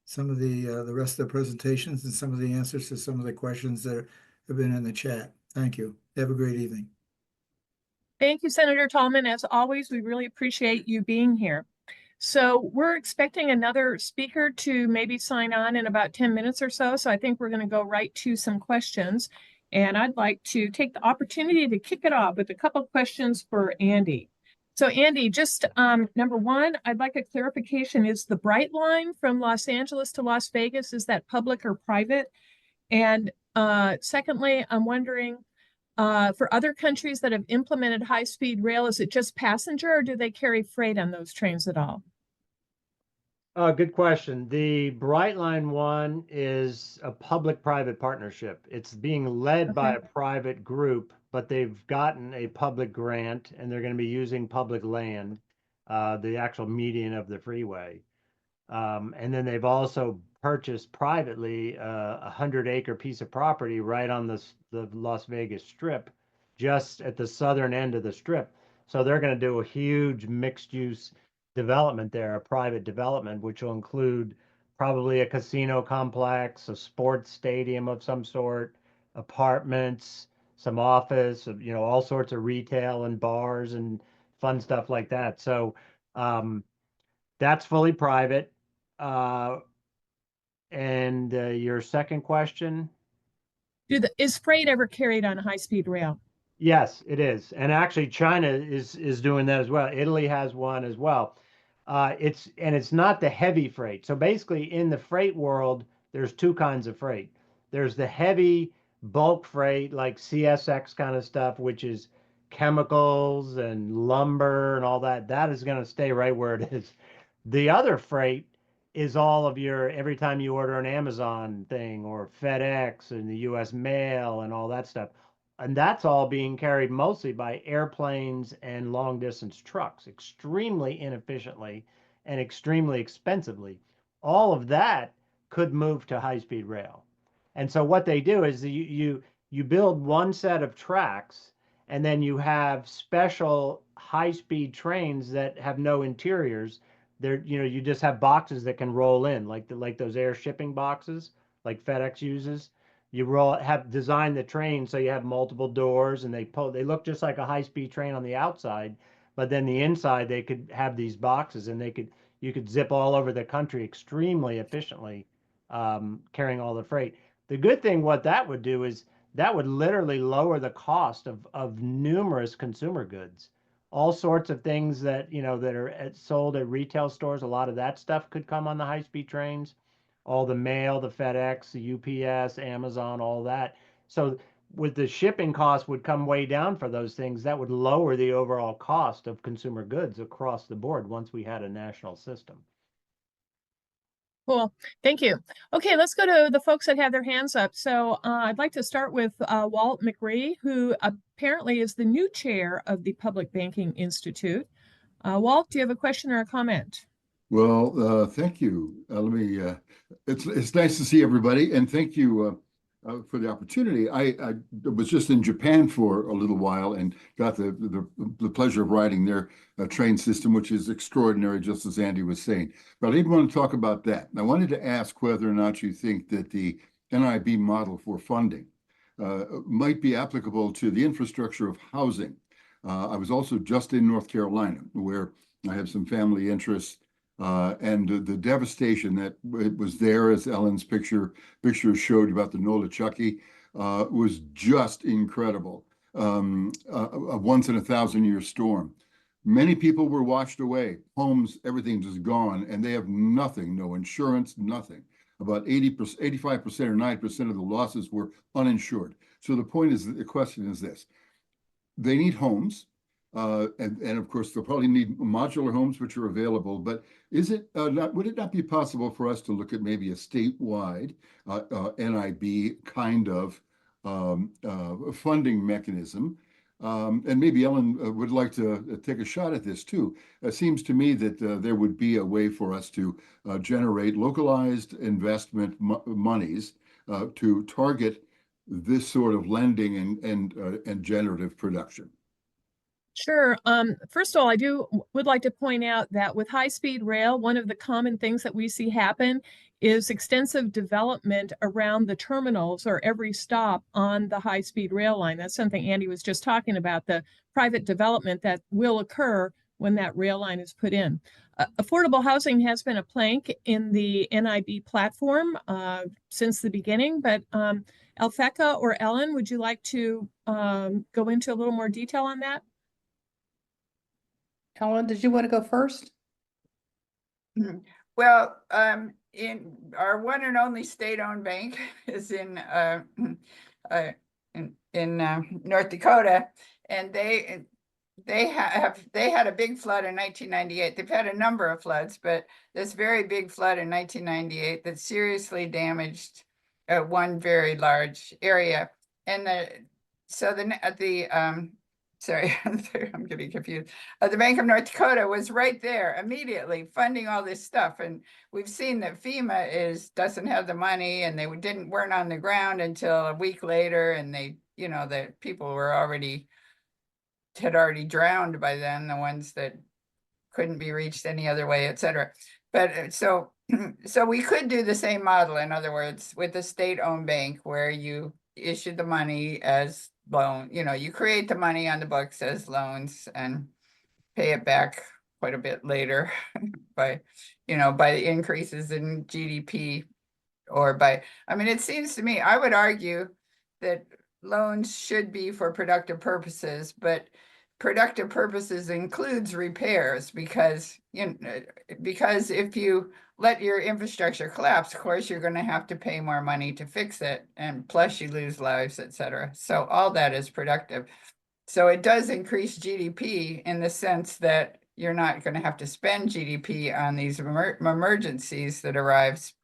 some of the rest of the presentations and some of the answers to some of the questions that have been in the chat. Thank you. Have a great evening. Thank you, Senator Tallman. As always, we really appreciate you being here. So we're expecting another speaker to maybe sign on in about 10 minutes or so. So I think we're going to go right to some questions. And I'd like to take the opportunity to kick it off with a couple of questions for Andy. So Andy, just number one, I'd like a clarification. Is the Bright Line from Los Angeles to Las Vegas, is that public or private? And secondly, I'm wondering, for other countries that have implemented high-speed rail, is it just passenger, or do they carry freight on those trains at all? Good question. The Bright Line one is a public-private partnership. It's being led by a private group, but they've gotten a public grant, and they're going to be using public land, the actual median of the freeway. And then they've also purchased privately a 100-acre piece of property right on the Las Vegas Strip, just at the southern end of the Strip. So they're going to do a huge mixed-use development there, a private development, which will include probably a casino complex, a sports stadium of some sort, apartments, some office, all sorts of retail and bars and fun stuff like that. So that's fully private. And your second question? Is freight ever carried on high-speed rail? Yes, it is. And actually China is doing that as well. Italy has one as well. It's not the heavy freight. So basically in the freight world, there's two kinds of freight. There's the heavy bulk freight, like CSX kind of stuff, which is chemicals and lumber and all that. That is going to stay right where it is. The other freight is all of your, every time you order an Amazon thing or FedEx and the US mail and all that stuff. And that's all being carried mostly by airplanes and long distance trucks, extremely inefficiently and extremely expensively. All of that could move to high-speed rail. And so what they do is you build one set of tracks, and then you have special high-speed trains that have no interiors. You just have boxes that can roll in, like those air shipping boxes, like FedEx uses. You have designed the train so you have multiple doors, and they look just like a high-speed train on the outside, but then the inside they could have these boxes, and you could zip all over the country extremely efficiently, carrying all the freight. The good thing what that would do is that would literally lower the cost of numerous consumer goods. All sorts of things that that are sold at retail stores, a lot of that stuff could come on the high-speed trains. All the mail, the FedEx, the UPS, Amazon, all that. So with the shipping costs would come way down for those things, that would lower the overall cost of consumer goods across the board once we had a national system. Cool. Thank you. Okay, let's go to the folks that have their hands up. So I'd like to start with Walt McRee, who apparently is the new chair of the Public Banking Institute. Walt, do you have a question or a comment? Well, thank you. It's nice to see everybody, and thank you for the opportunity. I was just in Japan for a little while and got the pleasure of riding their train system, which is extraordinary, just as Andy was saying. But I didn't want to talk about that. I wanted to ask whether or not you think that the NIB model for funding might be applicable to the infrastructure of housing. I was also just in North Carolina, where I have some family interests. And the devastation that it was there, as Ellen's picture showed about the Nolichucky, was just incredible. A once in a 1,000-year storm. Many people were washed away, homes, everything just gone, and they have nothing, no insurance, nothing. about 80%, 85% or 9% of the losses were uninsured. So the point is, the question is this: they need homes. And of course, they'll probably need modular homes, which are available. But is it would it not be possible for us to look at maybe a statewide NIB kind of funding mechanism? And maybe Ellen would like to take a shot at this too. It seems to me that there would be a way for us to generate localized investment monies to target this sort of lending and generative production. Sure. First of all, would like to point out that with high-speed rail, one of the common things that we see happen is extensive development around the terminals or every stop on the high-speed rail line. That's something Andy was just talking about, the private development that will occur when that rail line is put in. Affordable housing has been a plank in the NIB platform since the beginning, but Alphecca or Ellen, would you like to go into a little more detail on that? Ellen, did you want to go first? Well, in our one and only state-owned bank is in North Dakota, and they had a big flood in 1998. They've had a number of floods, but this very big flood in 1998 that seriously damaged one very large area. And sorry, I'm getting confused. The Bank of North Dakota was right there immediately funding all this stuff. And we've seen that FEMA doesn't have the money, and they weren't on the ground until a week later. And the people had already drowned by then, the ones that couldn't be reached any other way, et cetera. But so we could do the same model, in other words, with a state-owned bank where you issue the money as loan, you create the money on the books as loans and pay it back quite a bit later by increases in GDP it seems to me, I would argue that loans should be for productive purposes, but productive purposes includes repairs because if you let your infrastructure collapse, of course, you're going to have to pay more money to fix it. And plus you lose lives, et cetera. So all that is productive. So it does increase GDP in the sense that you're not going to have to spend GDP on these emergencies that arrives,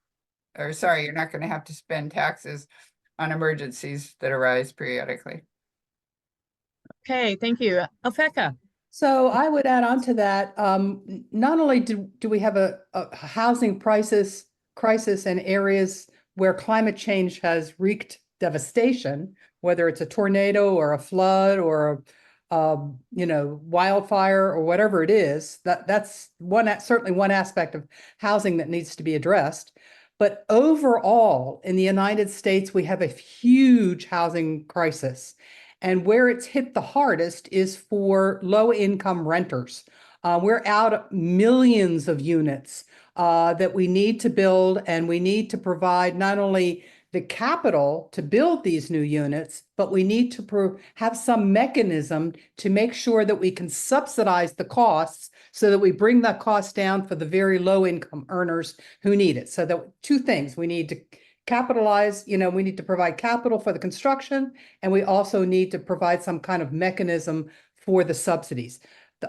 or sorry, you're not going to have to spend taxes on emergencies that arise periodically. Okay, thank you. Alphecca. So I would add on to that, not only do we have a housing crisis in areas where climate change has wreaked devastation, whether it's a tornado or a flood or wildfire or whatever it is, that's certainly one aspect of housing that needs to be addressed. But overall, in the United States, we have a huge housing crisis. And where it's hit the hardest is for low-income renters. We're out millions of units that we need to build, and we need to provide not only the capital to build these new units, but we need to have some mechanism to make sure that we can subsidize the costs so that we bring that cost down for the very low-income earners who need it. So that two things, we need to capitalize, we need to provide capital for the construction, and we also need to provide some kind of mechanism for the subsidies.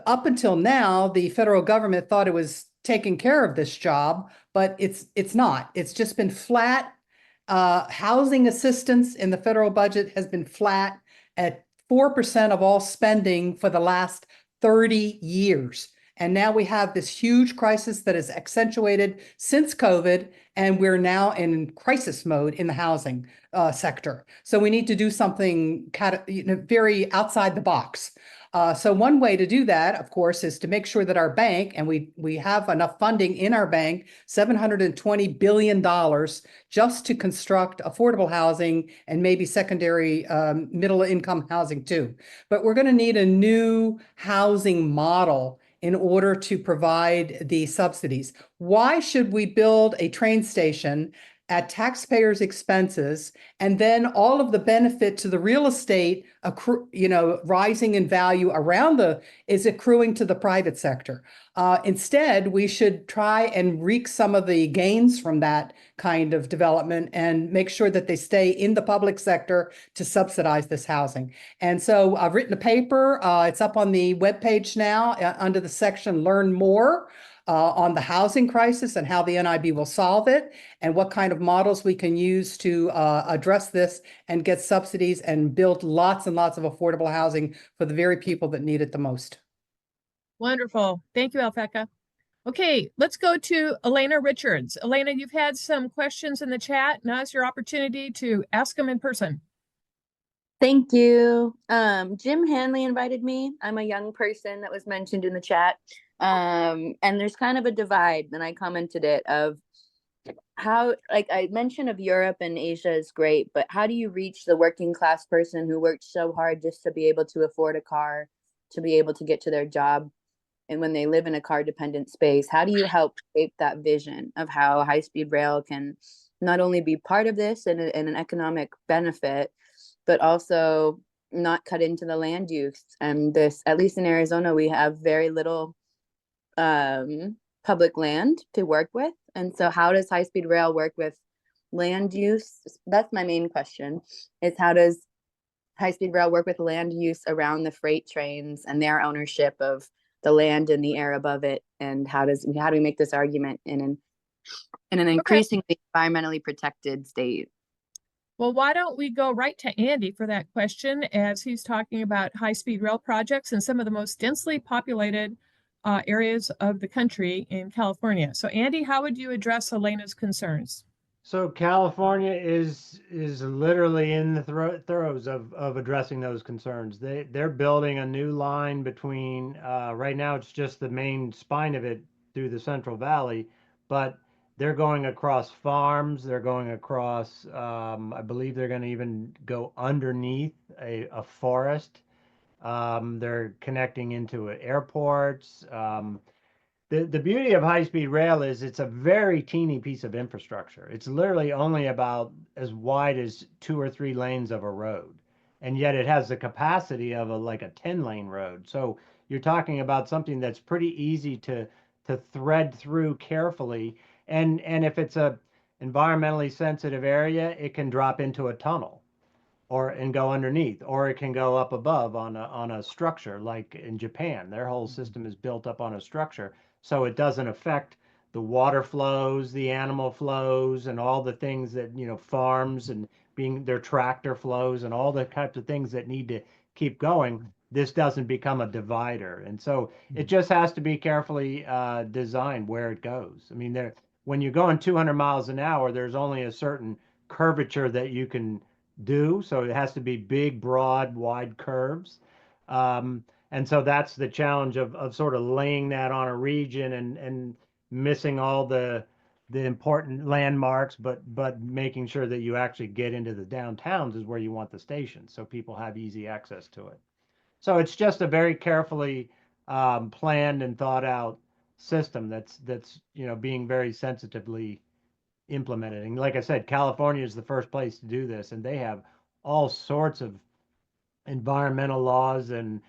Up until now, the federal government thought it was taking care of this job, but it's not. It's just been flat. Housing assistance in the federal budget has been flat at 4% of all spending for the last 30 years. And now we have this huge crisis that is accentuated since COVID, and we're now in crisis mode in the housing sector. So we need to do something very outside the box. So one way to do that, of course, is to make sure that our bank, and we have enough funding in our bank, $720 billion just to construct affordable housing and maybe secondary middle income housing too. But we're going to need a new housing model in order to provide the subsidies. Why should we build a train station at taxpayers' expenses, and then all of the benefit to the real estate, rising in value is accruing to the private sector. Instead, we should try and reap some of the gains from that kind of development and make sure that they stay in the public sector to subsidize this housing. And so I've written a paper. It's up on the webpage now under the section Learn More. On the housing crisis and how the NIB will solve it, and what kind of models we can use to address this and get subsidies and build lots and lots of affordable housing for the very people that need it the most. Wonderful. Thank you, Alphecca. Okay, let's go to Elena Richards. Elena, you've had some questions in the chat. Now's your opportunity to ask them in person. Thank you. Jim Hanley invited me. I'm a young person that was mentioned in the chat. And there's kind of a divide, and I commented it, of how, like I mentioned of Europe and Asia is great, but how do you reach the working class person who worked so hard just to be able to afford a car, to be able to get to their job? And when they live in a car dependent space, how do you help shape that vision of how high-speed rail can not only be part of this and an economic benefit, but also not cut into the land use? And this, at least in Arizona, we have very little public land to work with. And so how does high-speed rail work with land use? That's my main question, is how does high-speed rail work with land use around the freight trains and their ownership of the land and the air above it? And how do we make this argument in an increasingly environmentally protected state? Well, why don't we go right to Andy for that question, as he's talking about high-speed rail projects in some of the most densely populated areas of the country in California. So Andy, how would you address Elena's concerns? So California is literally in the throes of addressing those concerns. They're building a new line between, right now it's just the main spine of it through the Central Valley, but they're going across farms, they're going across, I believe they're going to even go underneath a forest. They're connecting into airports. The beauty of high-speed rail is it's a very teeny piece of infrastructure. It's literally only about as wide as 2 or 3 lanes of a road, and yet it has the capacity of like a 10-lane road. So you're talking about something that's pretty easy to thread through carefully. And if it's a environmentally sensitive area, it can drop into a tunnel and go underneath, or it can go up above on a structure, like in Japan. Their whole system is built up on a structure, so it doesn't affect the water flows, the animal flows, and all the things that, farms and their tractor flows and all the types of things that need to keep going. This doesn't become a divider. And so it just has to be carefully designed where it goes. I mean, when you're going 200 miles an hour, there's only a certain curvature that you can do. So it has to be big, broad, wide curves. And so that's the challenge of sort of laying that on a region and missing all the important landmarks, but making sure that you actually get into the downtowns is where you want the stations, so people have easy access to it. So it's just a very carefully planned and thought out system that's being very sensitively implemented. And like I said, California is the first place to do this, and they have all sorts of environmental laws and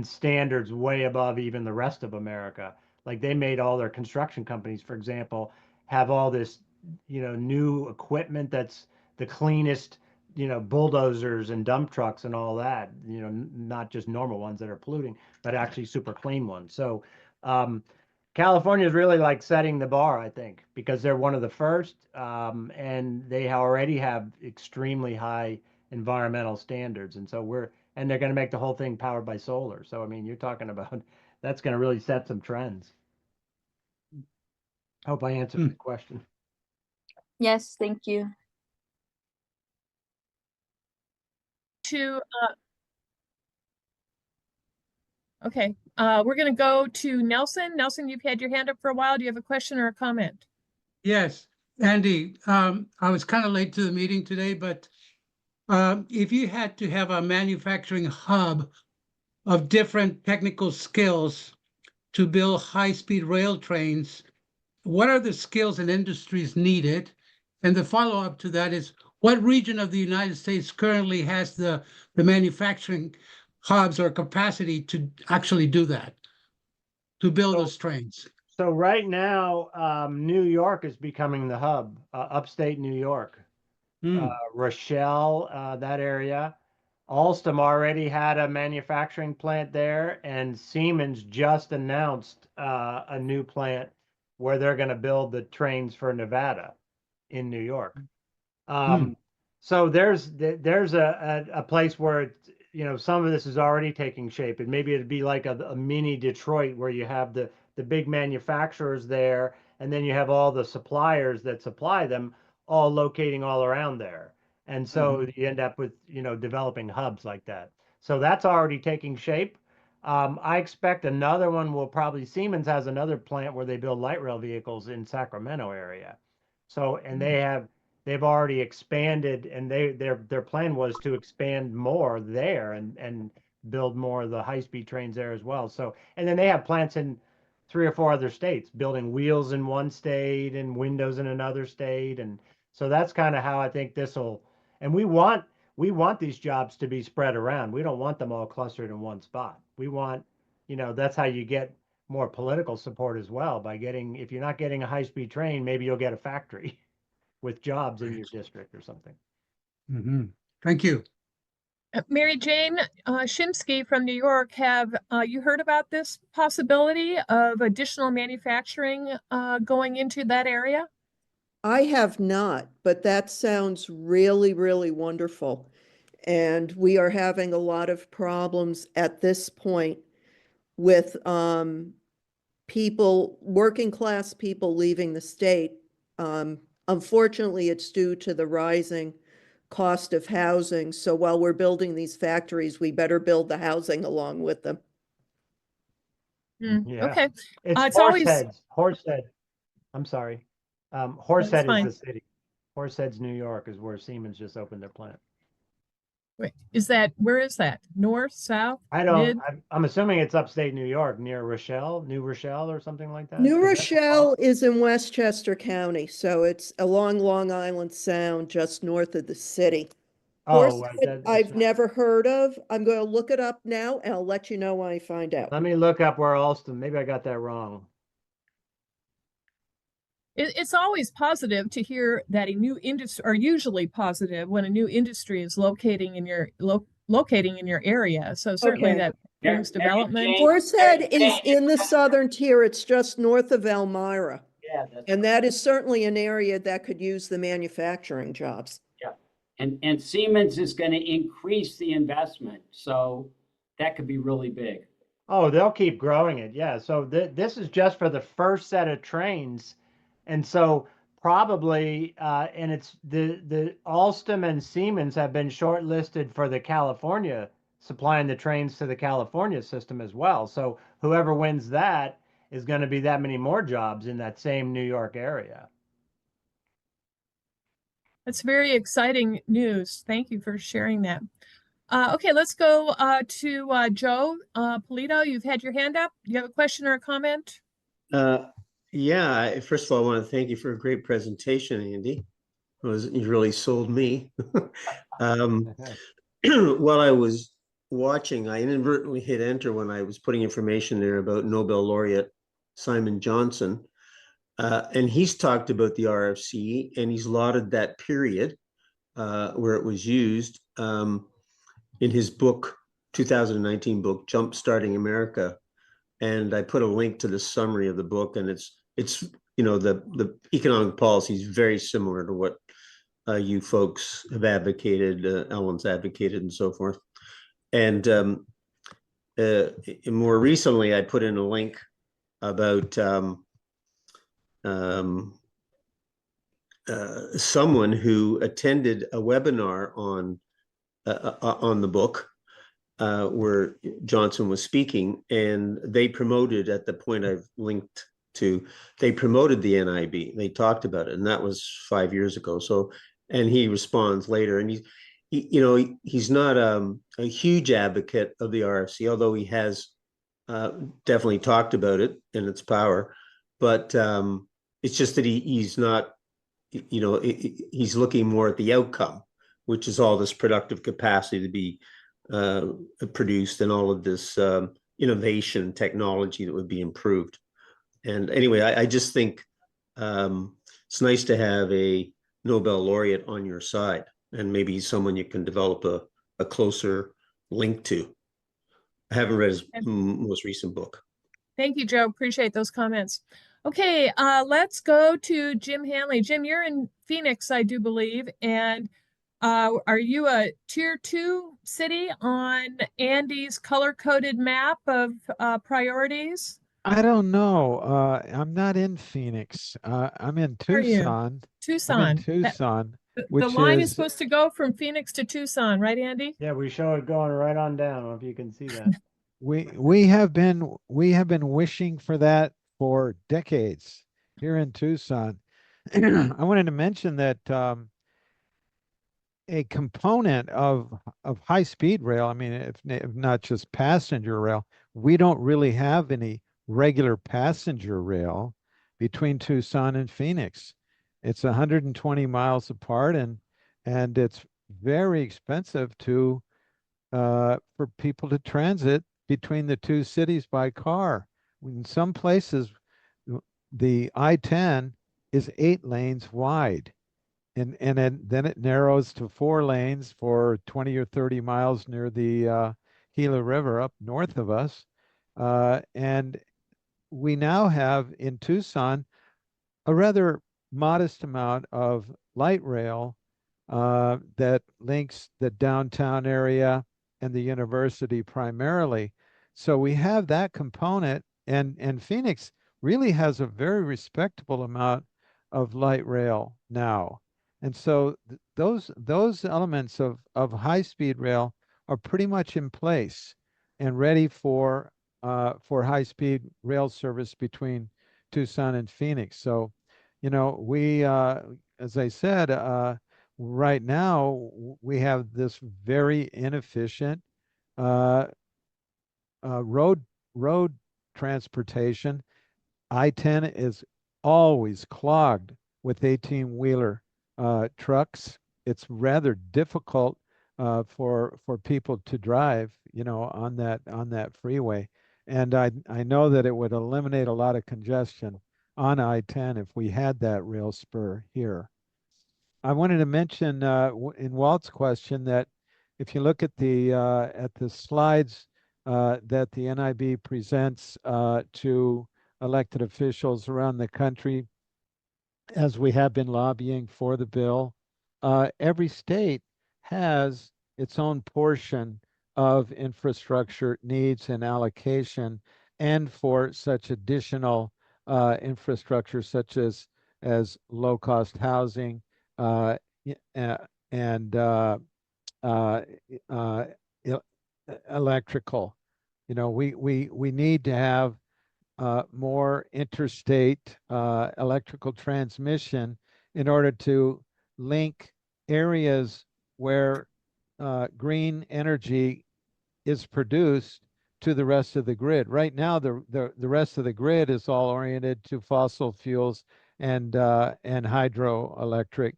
standards way above even the rest of America. Like they made all their construction companies, for example, have all this, new equipment that's the cleanest, bulldozers and dump trucks and all that, not just normal ones that are polluting, but actually super clean ones. So California is really like setting the bar, I think, because they're one of the first, and they already have extremely high environmental standards. And so they're going to make the whole thing powered by solar. So, I mean, you're talking about, that's going to really set some trends. Hope I answered the question. Yes, thank you. Okay, we're going to go to Nelson. Nelson, you've had your hand up for a while. Do you have a question or a comment? Yes, Andy, I was kind of late to the meeting today, but if you had to have a manufacturing hub of different technical skills to build high-speed rail trains, what are the skills and industries needed? And the follow-up to that is, what region of the United States currently has the manufacturing hubs or capacity to actually do that, to build So- those trains? So right now, New York is becoming the hub, upstate New York. Hmm. Rochelle, that area. Alstom already had a manufacturing plant there, and Siemens just announced a new plant where they're going to build the trains for Nevada in New York. So there's a place where it's, you know, some of this is already taking shape, and maybe it'd be like a mini Detroit where you have the big manufacturers there, and then you have all the suppliers that supply them all locating all around there. And so you end up with, you know, developing hubs like that. So that's already taking shape. I expect another one will probably, Siemens has another plant where they build light rail vehicles in Sacramento area. So, and they've already expanded, and their plan was to expand more there and build more of the high-speed trains there as well. So, and then they have plants in 3 or 4 other states, building wheels in one state and windows in another state. And so that's kind of how I think this will, and we want these jobs to be spread around. We don't want them all clustered in one spot. We want, you know, that's how you get more political support as well, by getting, if you're not getting a high-speed train, maybe you'll get a factory with jobs in your district or something. Thank you. Mary Jane Shimsky from New York, have you heard about this possibility of additional manufacturing going into that area? I have not, but that sounds really, really wonderful. And we are having a lot of problems at this point with people, working class people leaving the state. Unfortunately, it's due to the rising cost of housing. So while we're building these factories, we better build the housing along with them. Yeah. Okay. It's always, Horsehead. I'm sorry. Horsehead is the city. Horsehead's New York is where Siemens just opened their plant. wait, where is that? North, south, I don't, mid? I'm assuming it's upstate New York, near Rochelle, New Rochelle or something like that. New 'Cause that's Rochelle is in Westchester County, so it's along Long Island Sound, just north of the city. Oh, Horsehead, I've never heard of. I'm going to look it up now, and I'll let you know when I find out. let me look up where Alstom, maybe I got that wrong. It's always positive to hear that a new industry, or usually positive when a new industry is locating in your area. So certainly Okay. that brings development. Horsehead is in the southern tier. It's just north of Elmira. Yeah, that's And that is certainly an area that could use the manufacturing jobs. and Siemens is going to increase the investment, so that could be really big. Oh, they'll keep growing it. Yeah. So this is just for the first set of trains. And so probably, and it's the Alstom and Siemens have been shortlisted for the California, supplying the trains to the California system as well. So whoever wins that is going to be that many more jobs in that same New York area. That's very exciting news. Thank you for sharing that. Okay, let's go to Joe Polito. You've had your hand up. Do you have a question or a comment? Yeah, first of all, I want to thank you for a great presentation, Andy. You really sold me. While I was watching, I inadvertently hit enter when I was putting information there about Nobel laureate Simon Johnson. And he's talked about the RFC, and he's lauded that period where it was used in his book, 2019 book, Jumpstarting America. And I put a link to the summary of the book, and it's you know, the economic policy is very similar to what you folks have advocated, Ellen's advocated, and so forth. And more recently, I put in a link about someone who attended a webinar on the book where Johnson was speaking, and they promoted, at the point I've linked to, they promoted the NIB. They talked about it, and that was 5 years ago. So, and he responds later, and he's not a huge advocate of the RFC, although he has definitely talked about it and its power. But it's just that he's not he's looking more at the outcome, which is all this productive capacity to be produced and all of this innovation technology that would be improved. And anyway, I just think it's nice to have a Nobel laureate on your side, and maybe someone you can develop a closer link to. I haven't read his most recent book. Thank you, Joe. Appreciate those comments. Okay, let's go to Jim Hanley. Jim, you're in Phoenix, I do believe, and are you a tier 2 city on Andy's color-coded map of priorities? I don't know. I'm not in Phoenix. I'm in Where are you? Tucson. Tucson. I'm in Tucson, The which line is is supposed to go from Phoenix to Tucson, right, Andy? Yeah, we show it going right on down. I don't know if you can see that. we have been wishing for that for decades here in Tucson. I wanted to mention that a component of high-speed rail, I mean, if not just passenger rail, we don't really have any regular passenger rail between Tucson and Phoenix. It's 120 miles apart, and it's very expensive to for people to transit between the two cities by car. In some places, the I-10 is 8 lanes wide. And then it narrows to 4 lanes for 20 or 30 miles near the Gila River up north of us. And we now have in Tucson a rather modest amount of light rail that links the downtown area and the university primarily. So we have that component, and Phoenix really has a very respectable amount of light rail now. And so those elements of high-speed rail are pretty much in place and ready for high-speed rail service between Tucson and Phoenix. So, we, as I said, right now we have this very inefficient road transportation. I-10 is always clogged with 18-wheeler trucks. It's rather difficult for people to drive, on that freeway. And I know that it would eliminate a lot of congestion on I-10 if we had that rail spur here. I wanted to mention in Walt's question that if you look at the slides that the NIB presents to elected officials around the country, as we have been lobbying for the bill, every state has its own portion of infrastructure needs and allocation, and for such additional infrastructure such as low-cost housing and electrical. We need to have more interstate electrical transmission in order to link areas where green energy is produced to the rest of the grid. Right now, the rest of the grid is all oriented to fossil fuels and hydroelectric.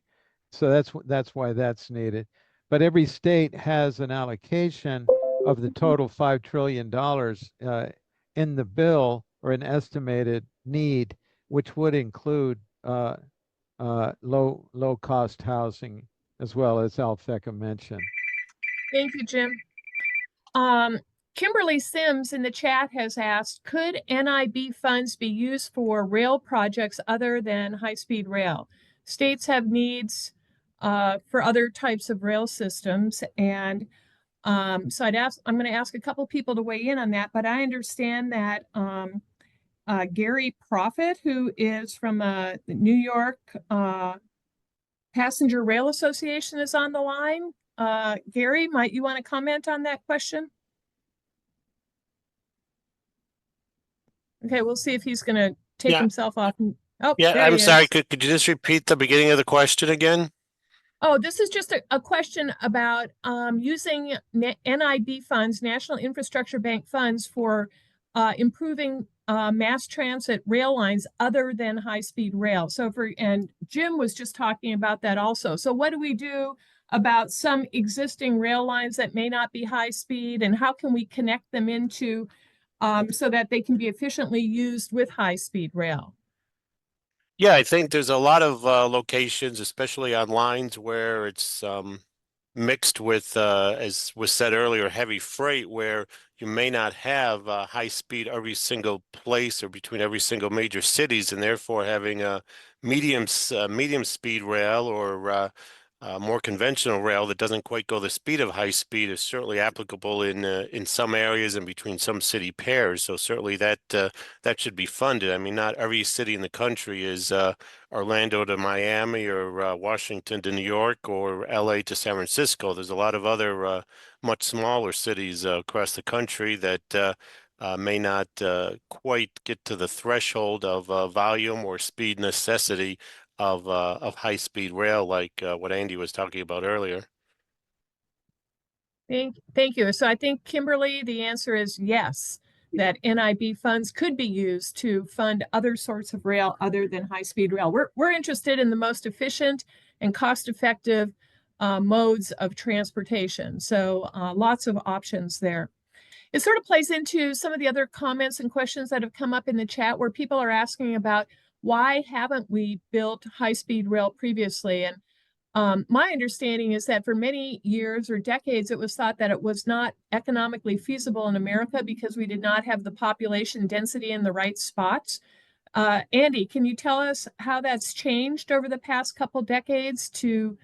So that's why that's needed. But every state has an allocation of the total $5 trillion in the bill, or an estimated need, which would include low cost housing, as well as Alfecca mentioned. Thank you, Jim. Kimberly Sims in the chat has asked, could NIB funds be used for rail projects other than high-speed rail? States have needs for other types of rail systems, and so I'm going to ask a couple people to weigh in on that, but I understand that Gary Profit, who is from the New York Passenger Rail Association, is on the line. Gary, might you want to comment on that question? Okay, we'll see if he's going to take himself off. Oh, yeah, there I'm he sorry. is. Could you just repeat the beginning of the question again? Oh, this is just a question about using NIB funds, National Infrastructure Bank funds, for improving mass transit rail lines other than high-speed rail. So and Jim was just talking about that also. So what do we do about some existing rail lines that may not be high speed, and how can we connect them into so that they can be efficiently used with high-speed rail? Yeah, I think there's a lot of locations, especially on lines where it's mixed with, as was said earlier, heavy freight, where you may not have high speed every single place or between every single major cities, and therefore having a medium speed rail or more conventional rail that doesn't quite go the speed of high speed is certainly applicable in some areas and between some city pairs. So certainly that that should be funded. I mean, not every city in the country is Orlando to Miami or Washington to New York or LA to San Francisco. There's a lot of other much smaller cities across the country that may not quite get to the threshold of volume or speed necessity of high-speed rail, like what Andy was talking about earlier. Thank you. So I think, Kimberly, the answer is yes, that NIB funds could be used to fund other sorts of rail other than high-speed rail. We're interested in the most efficient and cost-effective modes of transportation. So lots of options there. It sort of plays into some of the other comments and questions that have come up in the chat where people are asking about why haven't we built high-speed rail previously? And my understanding is that for many years or decades, it was thought that it was not economically feasible in America because we did not have the population density in the right spots. Andy, can you tell us how that's changed over the past couple decades to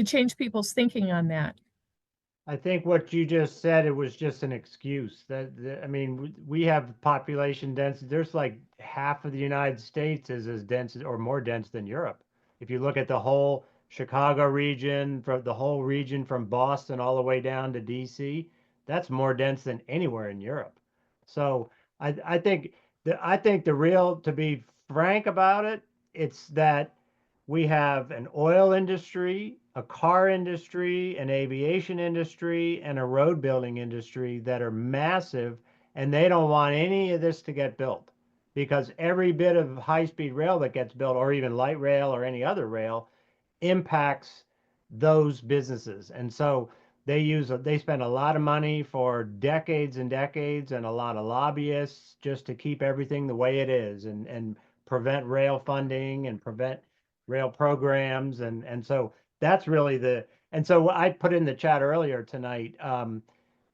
change people's thinking on that? I think what you just said, it was just an excuse. I mean, we have population density. There's like half of the United States is as dense or more dense than Europe. If you look at the whole Chicago region, from the whole region from Boston all the way down to DC, that's more dense than anywhere in Europe. So I think the real, to be frank about it, it's that we have an oil industry, a car industry, an aviation industry, and a road building industry that are massive, and they don't want any of this to get built because every bit of high-speed rail that gets built, or even light rail or any other rail, impacts those businesses. And so they spend a lot of money for decades and decades and a lot of lobbyists just to keep everything the way it is and prevent rail funding and prevent rail programs. And so that's really and so I put in the chat earlier tonight,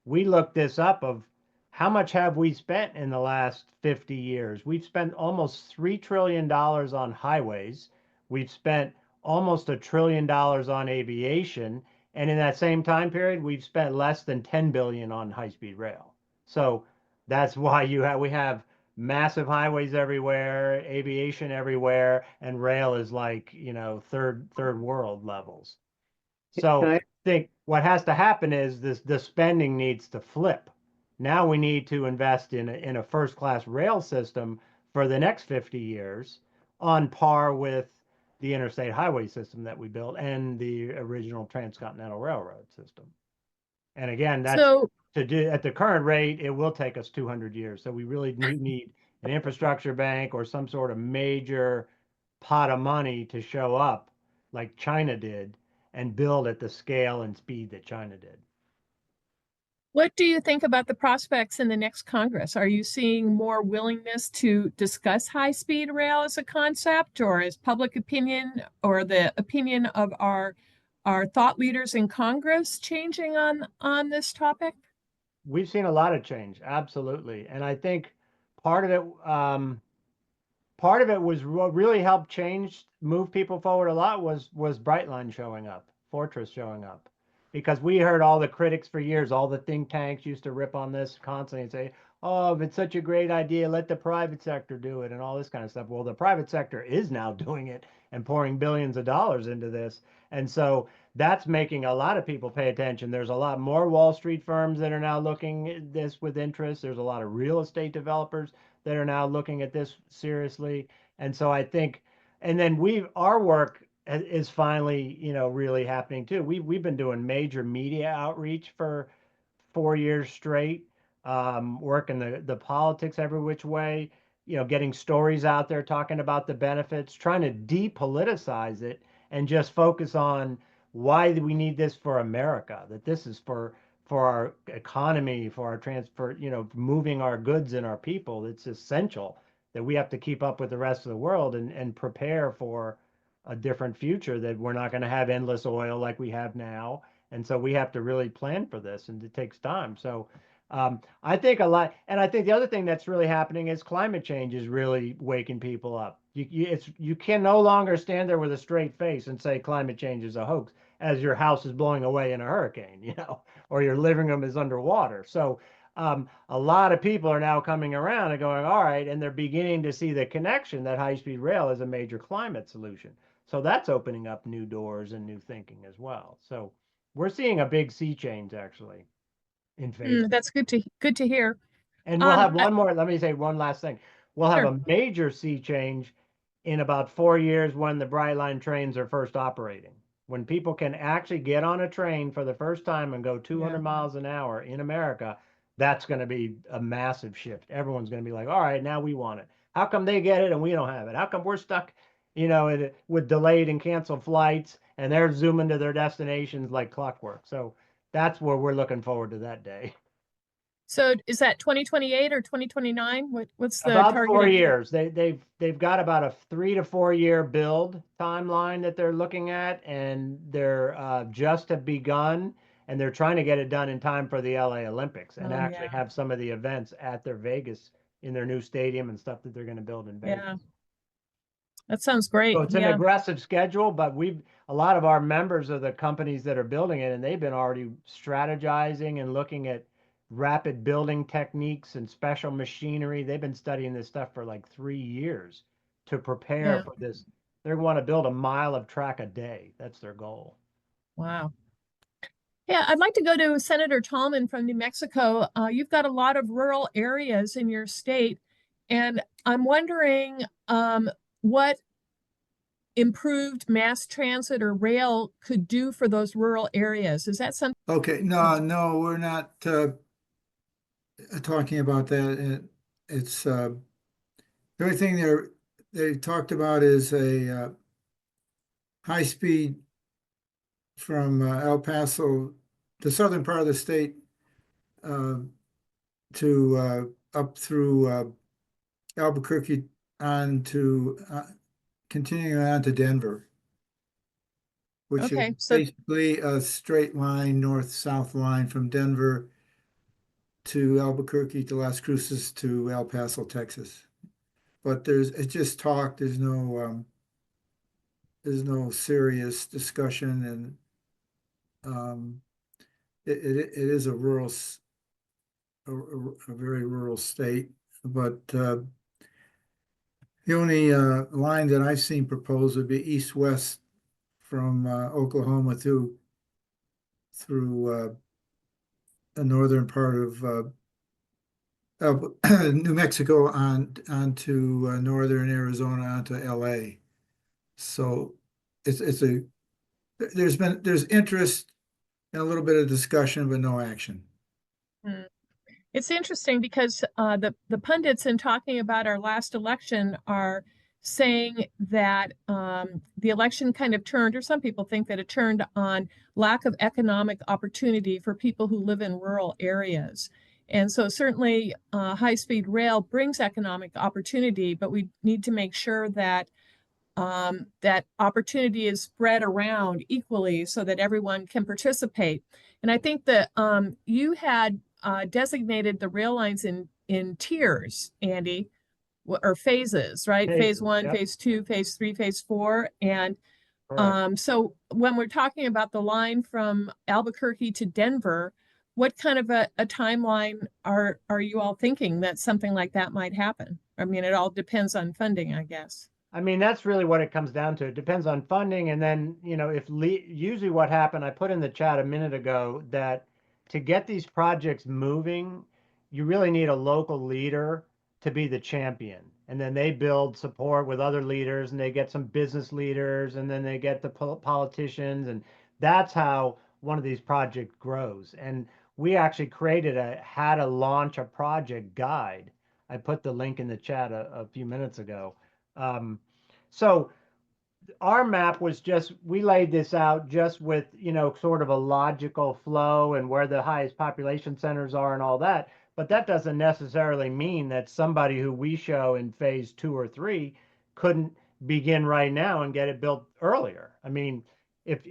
we looked this up of how much have we spent in the last 50 years. We've spent almost $3 trillion on highways. We've spent almost $1 trillion on aviation. And in that same time period, we've spent less than 10 billion on high-speed rail. So that's why we have massive highways everywhere, aviation everywhere, and rail is like, third world levels. So I think what has to happen is the spending needs to flip. Now we need to invest in a first-class rail system for the next 50 years on par with the interstate highway system that we built and the original transcontinental railroad system. And again, that's to do at the current rate, it will take us 200 years. So we really need an infrastructure bank or some sort of major pot of money to show up like China did and build at the scale and speed that China did. What do you think about the prospects in the next Congress? Are you seeing more willingness to discuss high-speed rail as a concept, or is public opinion or the opinion of our thought leaders in Congress changing on this topic? We've seen a lot of change, absolutely. And I think part of it was what really helped move people forward a lot was Brightline showing up, Fortress showing up. Because we heard all the critics for years, all the think tanks used to rip on this constantly and say, oh, if it's such a great idea, let the private sector do it and all this kind of stuff. Well, the private sector is now doing it and pouring billions of dollars into this. And so that's making a lot of people pay attention. There's a lot more Wall Street firms that are now looking at this with interest. There's a lot of real estate developers that are now looking at this seriously. And so I think, and then our work is finally, really happening too. We've been doing major media outreach for 4 years straight. working the politics every which way, getting stories out there, talking about the benefits, trying to depoliticize it and just focus on why we need this for America, that this is for our economy, for our transfer, moving our goods and our people. It's essential that we have to keep up with the rest of the world and prepare for a different future, that we're not going to have endless oil like we have now. And so we have to really plan for this, and it takes time. So I think a lot, and I think the other thing that's really happening is climate change is really waking people up. You can no longer stand there with a straight face and say climate change is a hoax as your house is blowing away in a hurricane, or your living room is underwater. So a lot of people are now coming around and going, all right, and they're beginning to see the connection that high-speed rail is a major climate solution. So that's opening up new doors and new thinking as well. So we're seeing a big sea change actually in favor. That's good to hear. And we'll have one more. Let me say one last thing. We'll have Sure. a major sea change in about 4 years when the Bright Line trains are first operating. When people can actually get on a train for the first time and go 200 miles an hour in America, that's going to be a massive shift. Everyone's going to be like, all right, now we want it. How come they get it and we don't have it? How come we're stuck, with delayed and canceled flights and they're zooming to their destinations like clockwork? So that's where we're looking forward to that day. So is that 2028 or 2029? What's the About target? 4 years. They've got about a 3 to 4 year build timeline that they're looking at, and they're just have begun, and they're trying to get it done in time for the LA Olympics and actually have some of the events at their Vegas in their new stadium and stuff that they're going to build in Vegas. Yeah. That sounds great. So it's an aggressive schedule, but a lot of our members of the companies that are building it, and they've been already strategizing and looking at rapid building techniques and special machinery. They've been studying this stuff for like 3 years to prepare for this. They want to build a mile of track a day. That's their goal. Wow. Yeah, I'd like to go to Senator Tallman from New Mexico. You've got a lot of rural areas in your state, and I'm wondering what improved mass transit or rail could do for those rural areas. Is that something? Okay, no, we're not talking about that. It's the only thing they talked about is a high speed from El Paso, the southern part of the state, to up through Albuquerque on to continuing on to Denver, which is basically a straight line, north-south line from Denver to Albuquerque to Las Cruces to El Paso, Texas. But it's just talk. There's no serious discussion, and it is a rural, a very rural state. But the only line that I've seen proposed would be east-west from Oklahoma through the northern part of New Mexico onto northern Arizona onto LA. So there's interest and a little bit of discussion, but no action. It's interesting because the pundits in talking about our last election are saying that the election kind of turned, or some people think that it turned on lack of economic opportunity for people who live in rural areas. And so certainly high-speed rail brings economic opportunity, but we need to make sure that that opportunity is spread around equally so that everyone can participate. And I think that you had designated the rail lines in tiers, Andy, or phases, right? Phase 1, phase 2, phase 3, phase 4. And so when we're talking about the line from Albuquerque to Denver, what kind of a timeline are you all thinking that something like that might happen? I mean, it all depends on funding, I guess. I mean, that's really what it comes down to. It depends on funding. And then, usually what happened, I put in the chat a minute ago that to get these projects moving, you really need a local leader to be the champion. And then they build support with other leaders, and they get some business leaders, and then they get the politicians. And that's how one of these projects grows. And we actually created a how to launch a project guide. I put the link in the chat a few minutes ago. So our map was just, we laid this out just with, you know, sort of a logical flow and where the highest population centers are and all that. But that doesn't necessarily mean that somebody who we show in phase 2 or 3 couldn't begin right now and get it built earlier. I mean, if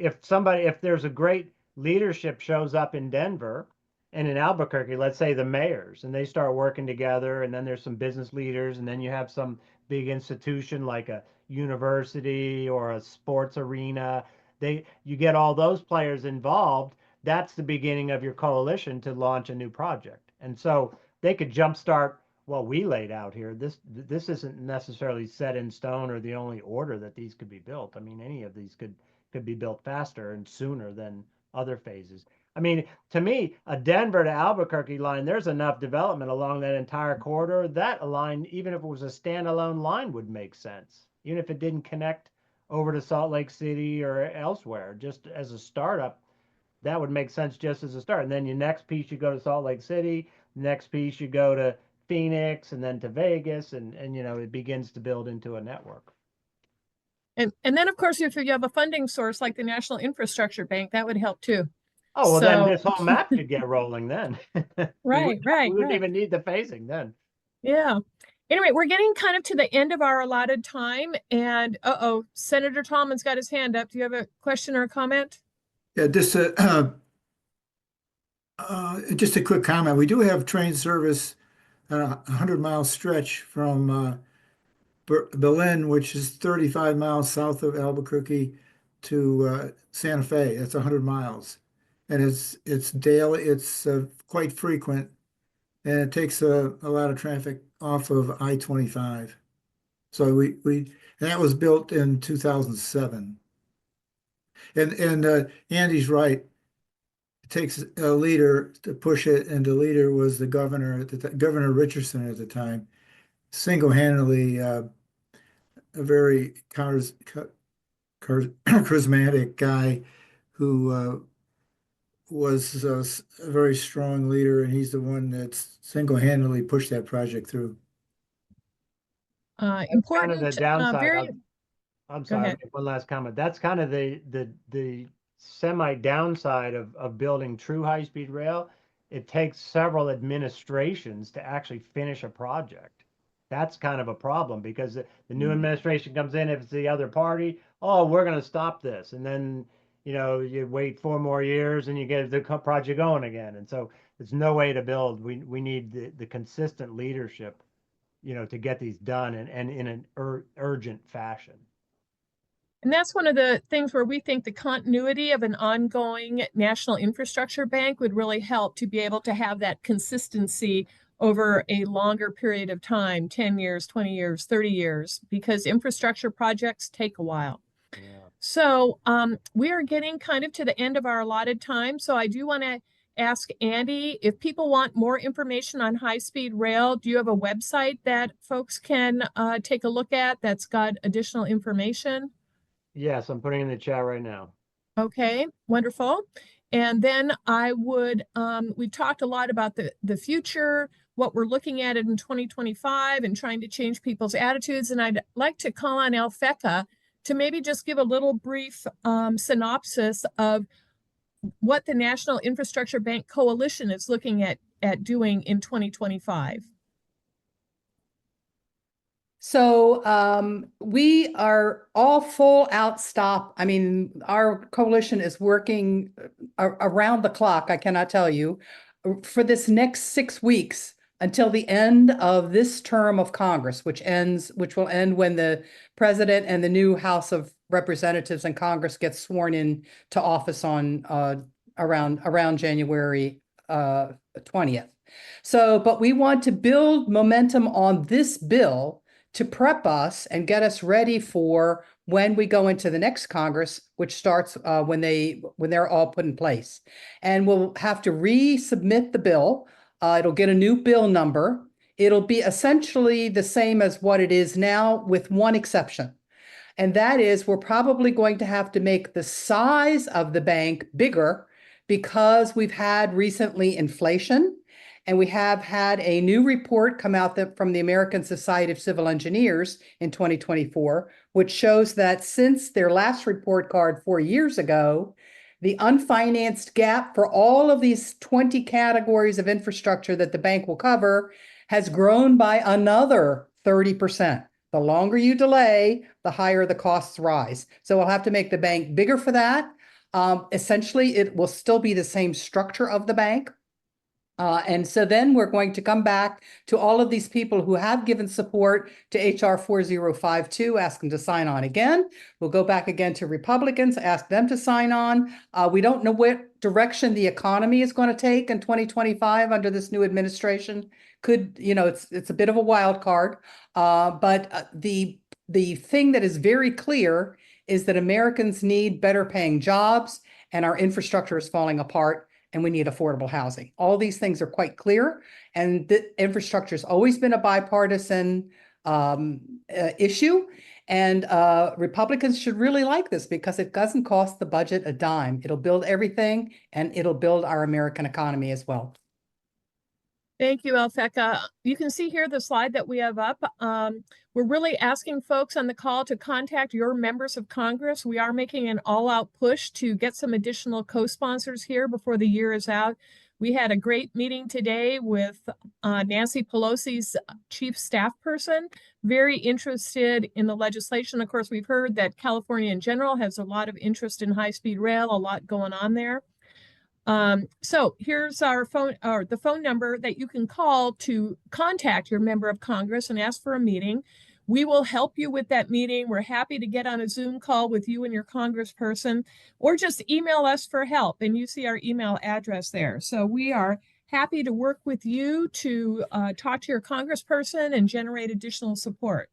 there's a great leadership shows up in Denver and in Albuquerque, let's say the mayors, and they start working together, and then there's some business leaders, and then you have some big institution like a university or a sports arena, you get all those players involved. That's the beginning of your coalition to launch a new project. And so they could jumpstart what we laid out here. This isn't necessarily set in stone or the only order that these could be built. I mean, any of these could be built faster and sooner than other phases. I mean, to me, a Denver to Albuquerque line, there's enough development along that entire corridor. That line, even if it was a standalone line, would make sense, even if it didn't connect over to Salt Lake City or elsewhere. Just as a startup, that would make sense just as a start. And then your next piece, you go to Salt Lake City. Next piece, you go to Phoenix, and then to Vegas, and you know, it begins to build into a network. And then, of course, if you have a funding source like the National Infrastructure Bank, that would help too. Oh, well, then this whole map could get rolling then. Right. We wouldn't even need the phasing then. Yeah. Anyway, we're getting kind of to the end of our allotted time, and Senator Tallman's got his hand up. Do you have a question or a comment? Yeah, just a quick comment. We do have train service on a 100-mile stretch from Berlin, which is 35 miles south of Albuquerque, to Santa Fe. That's 100 miles. And it's daily, it's quite frequent, and it takes a lot of traffic off of I-25. So and that was built in 2007. And Andy's right. It takes a leader to push it, and the leader was the governor, Governor Richardson at the time, single-handedly a very charismatic guy who was a very strong leader, and he's the one that's single-handedly pushed that project through. Important. Kind of the downside. I'm sorry, ahead. one last comment. That's kind of the semi downside of building true high-speed rail. It takes several administrations to actually finish a project. That's kind of a problem because the new administration comes in, if it's the other party, oh, we're going to stop this. And then, you know, you wait 4 more years and you get the project going again. And so there's no way to build. We need the consistent leadership, you know, to get these done and in an urgent fashion. And that's one of the things where we think the continuity of an ongoing national infrastructure bank would really help to be able to have that consistency over a longer period of time, 10 years, 20 years, 30 years, because infrastructure projects take a while. Yeah. So we are getting kind of to the end of our allotted time. So I do want to ask Andy, if people want more information on high-speed rail, do you have a website that folks can take a look at that's got additional information? Yes, I'm putting in the chat right now. Okay, wonderful. And then I would, we talked a lot about the future, what we're looking at in 2025 and trying to change people's attitudes. And I'd like to call on Alfecca to maybe just give a little brief synopsis of what the National Infrastructure Bank Coalition is looking at doing in 2025. So we are all full out stop. I mean, our coalition is working around the clock, I cannot tell you, for this next 6 weeks until the end of this term of Congress, which will end when the president and the new House of Representatives and Congress gets sworn in to office on around January 20th. So, but we want to build momentum on this bill to prep us and get us ready for when we go into the next Congress, which starts when they're all put in place. And we'll have to resubmit the bill. It'll get a new bill number. It'll be essentially the same as what it is now, with one exception. And that is, we're probably going to have to make the size of the bank bigger because we've had recently inflation, and we have had a new report come out from the American Society of Civil Engineers in 2024, which shows that since their last report card 4 years ago, the unfinanced gap for all of these 20 categories of infrastructure that the bank will cover has grown by another 30%. The longer you delay, the higher the costs rise. So we'll have to make the bank bigger for that. Essentially, it will still be the same structure of the bank. And so then we're going to come back to all of these people who have given support to HR 4052, ask them to sign on again. We'll go back again to Republicans, ask them to sign on. We don't know what direction the economy is going to take in 2025 under this new administration. It's a bit of a wild card. But the thing that is very clear is that Americans need better paying jobs, and our infrastructure is falling apart, and we need affordable housing. All these things are quite clear, and the infrastructure has always been a bipartisan issue. And Republicans should really like this because it doesn't cost the budget a dime. It'll build everything, and it'll build our American economy as well. Thank you, Alfeka. You can see here the slide that we have up. We're really asking folks on the call to contact your members of Congress. We are making an all-out push to get some additional co-sponsors here before the year is out. We had a great meeting today with Nancy Pelosi's chief staff person, very interested in the legislation. Of course, we've heard that California in general has a lot of interest in high-speed rail, a lot going on there. So here's our phone, or the phone number that you can call to contact your member of Congress and ask for a meeting. We will help you with that meeting. We're happy to get on a Zoom call with you and your congressperson, or just email us for help. And you see our email address there. So we are happy to work with you to talk to your congressperson and generate additional support.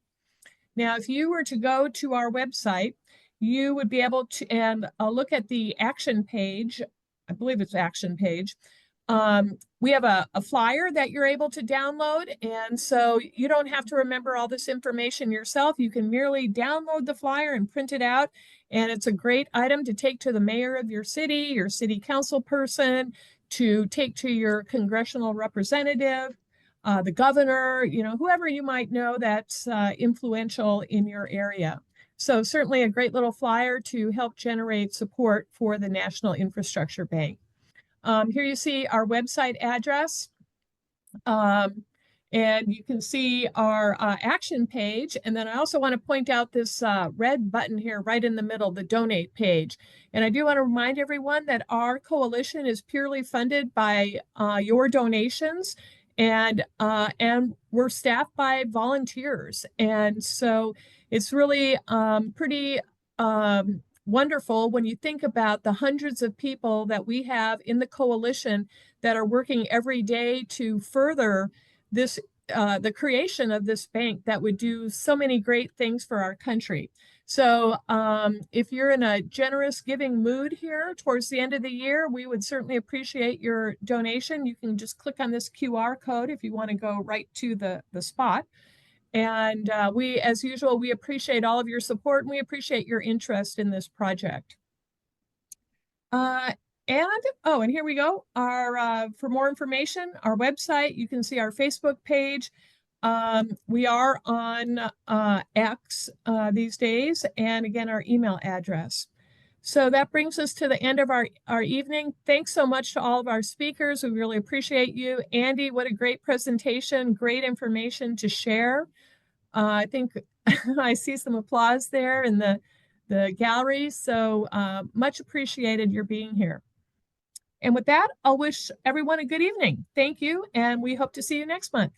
Now, if you were to go to our website, you would be able to look at the action page. I believe it's action page. We have a flyer that you're able to download. And so you don't have to remember all this information yourself. You can merely download the flyer and print it out. And it's a great item to take to the mayor of your city council person, to take to your congressional representative, the governor, whoever you might know that's influential in your area. So certainly a great little flyer to help generate support for the National Infrastructure Bank. Here you see our website address, and you can see our action page. And then I also want to point out this red button here right in the middle, the donate page. And I do want to remind everyone that our coalition is purely funded by your donations, and we're staffed by volunteers. And so it's really pretty wonderful when you think about the hundreds of people that we have in the coalition that are working every day to further this, the creation of this bank that would do so many great things for our country. So if you're in a generous giving mood here towards the end of the year, we would certainly appreciate your donation. You can just click on this QR code if you want to go right to the spot. And we, as usual, we appreciate all of your support, and we appreciate your interest in this project. And here we go. For more information, our website, you can see our Facebook page. We are on X these days, and again, our email address. So that brings us to the end of our evening. Thanks so much to all of our speakers. We really appreciate you. Andy, what a great presentation, great information to share. I think I see some applause there in the gallery. So much appreciated your being here. And with that, I'll wish everyone a good evening. Thank you, and we hope to see you next month.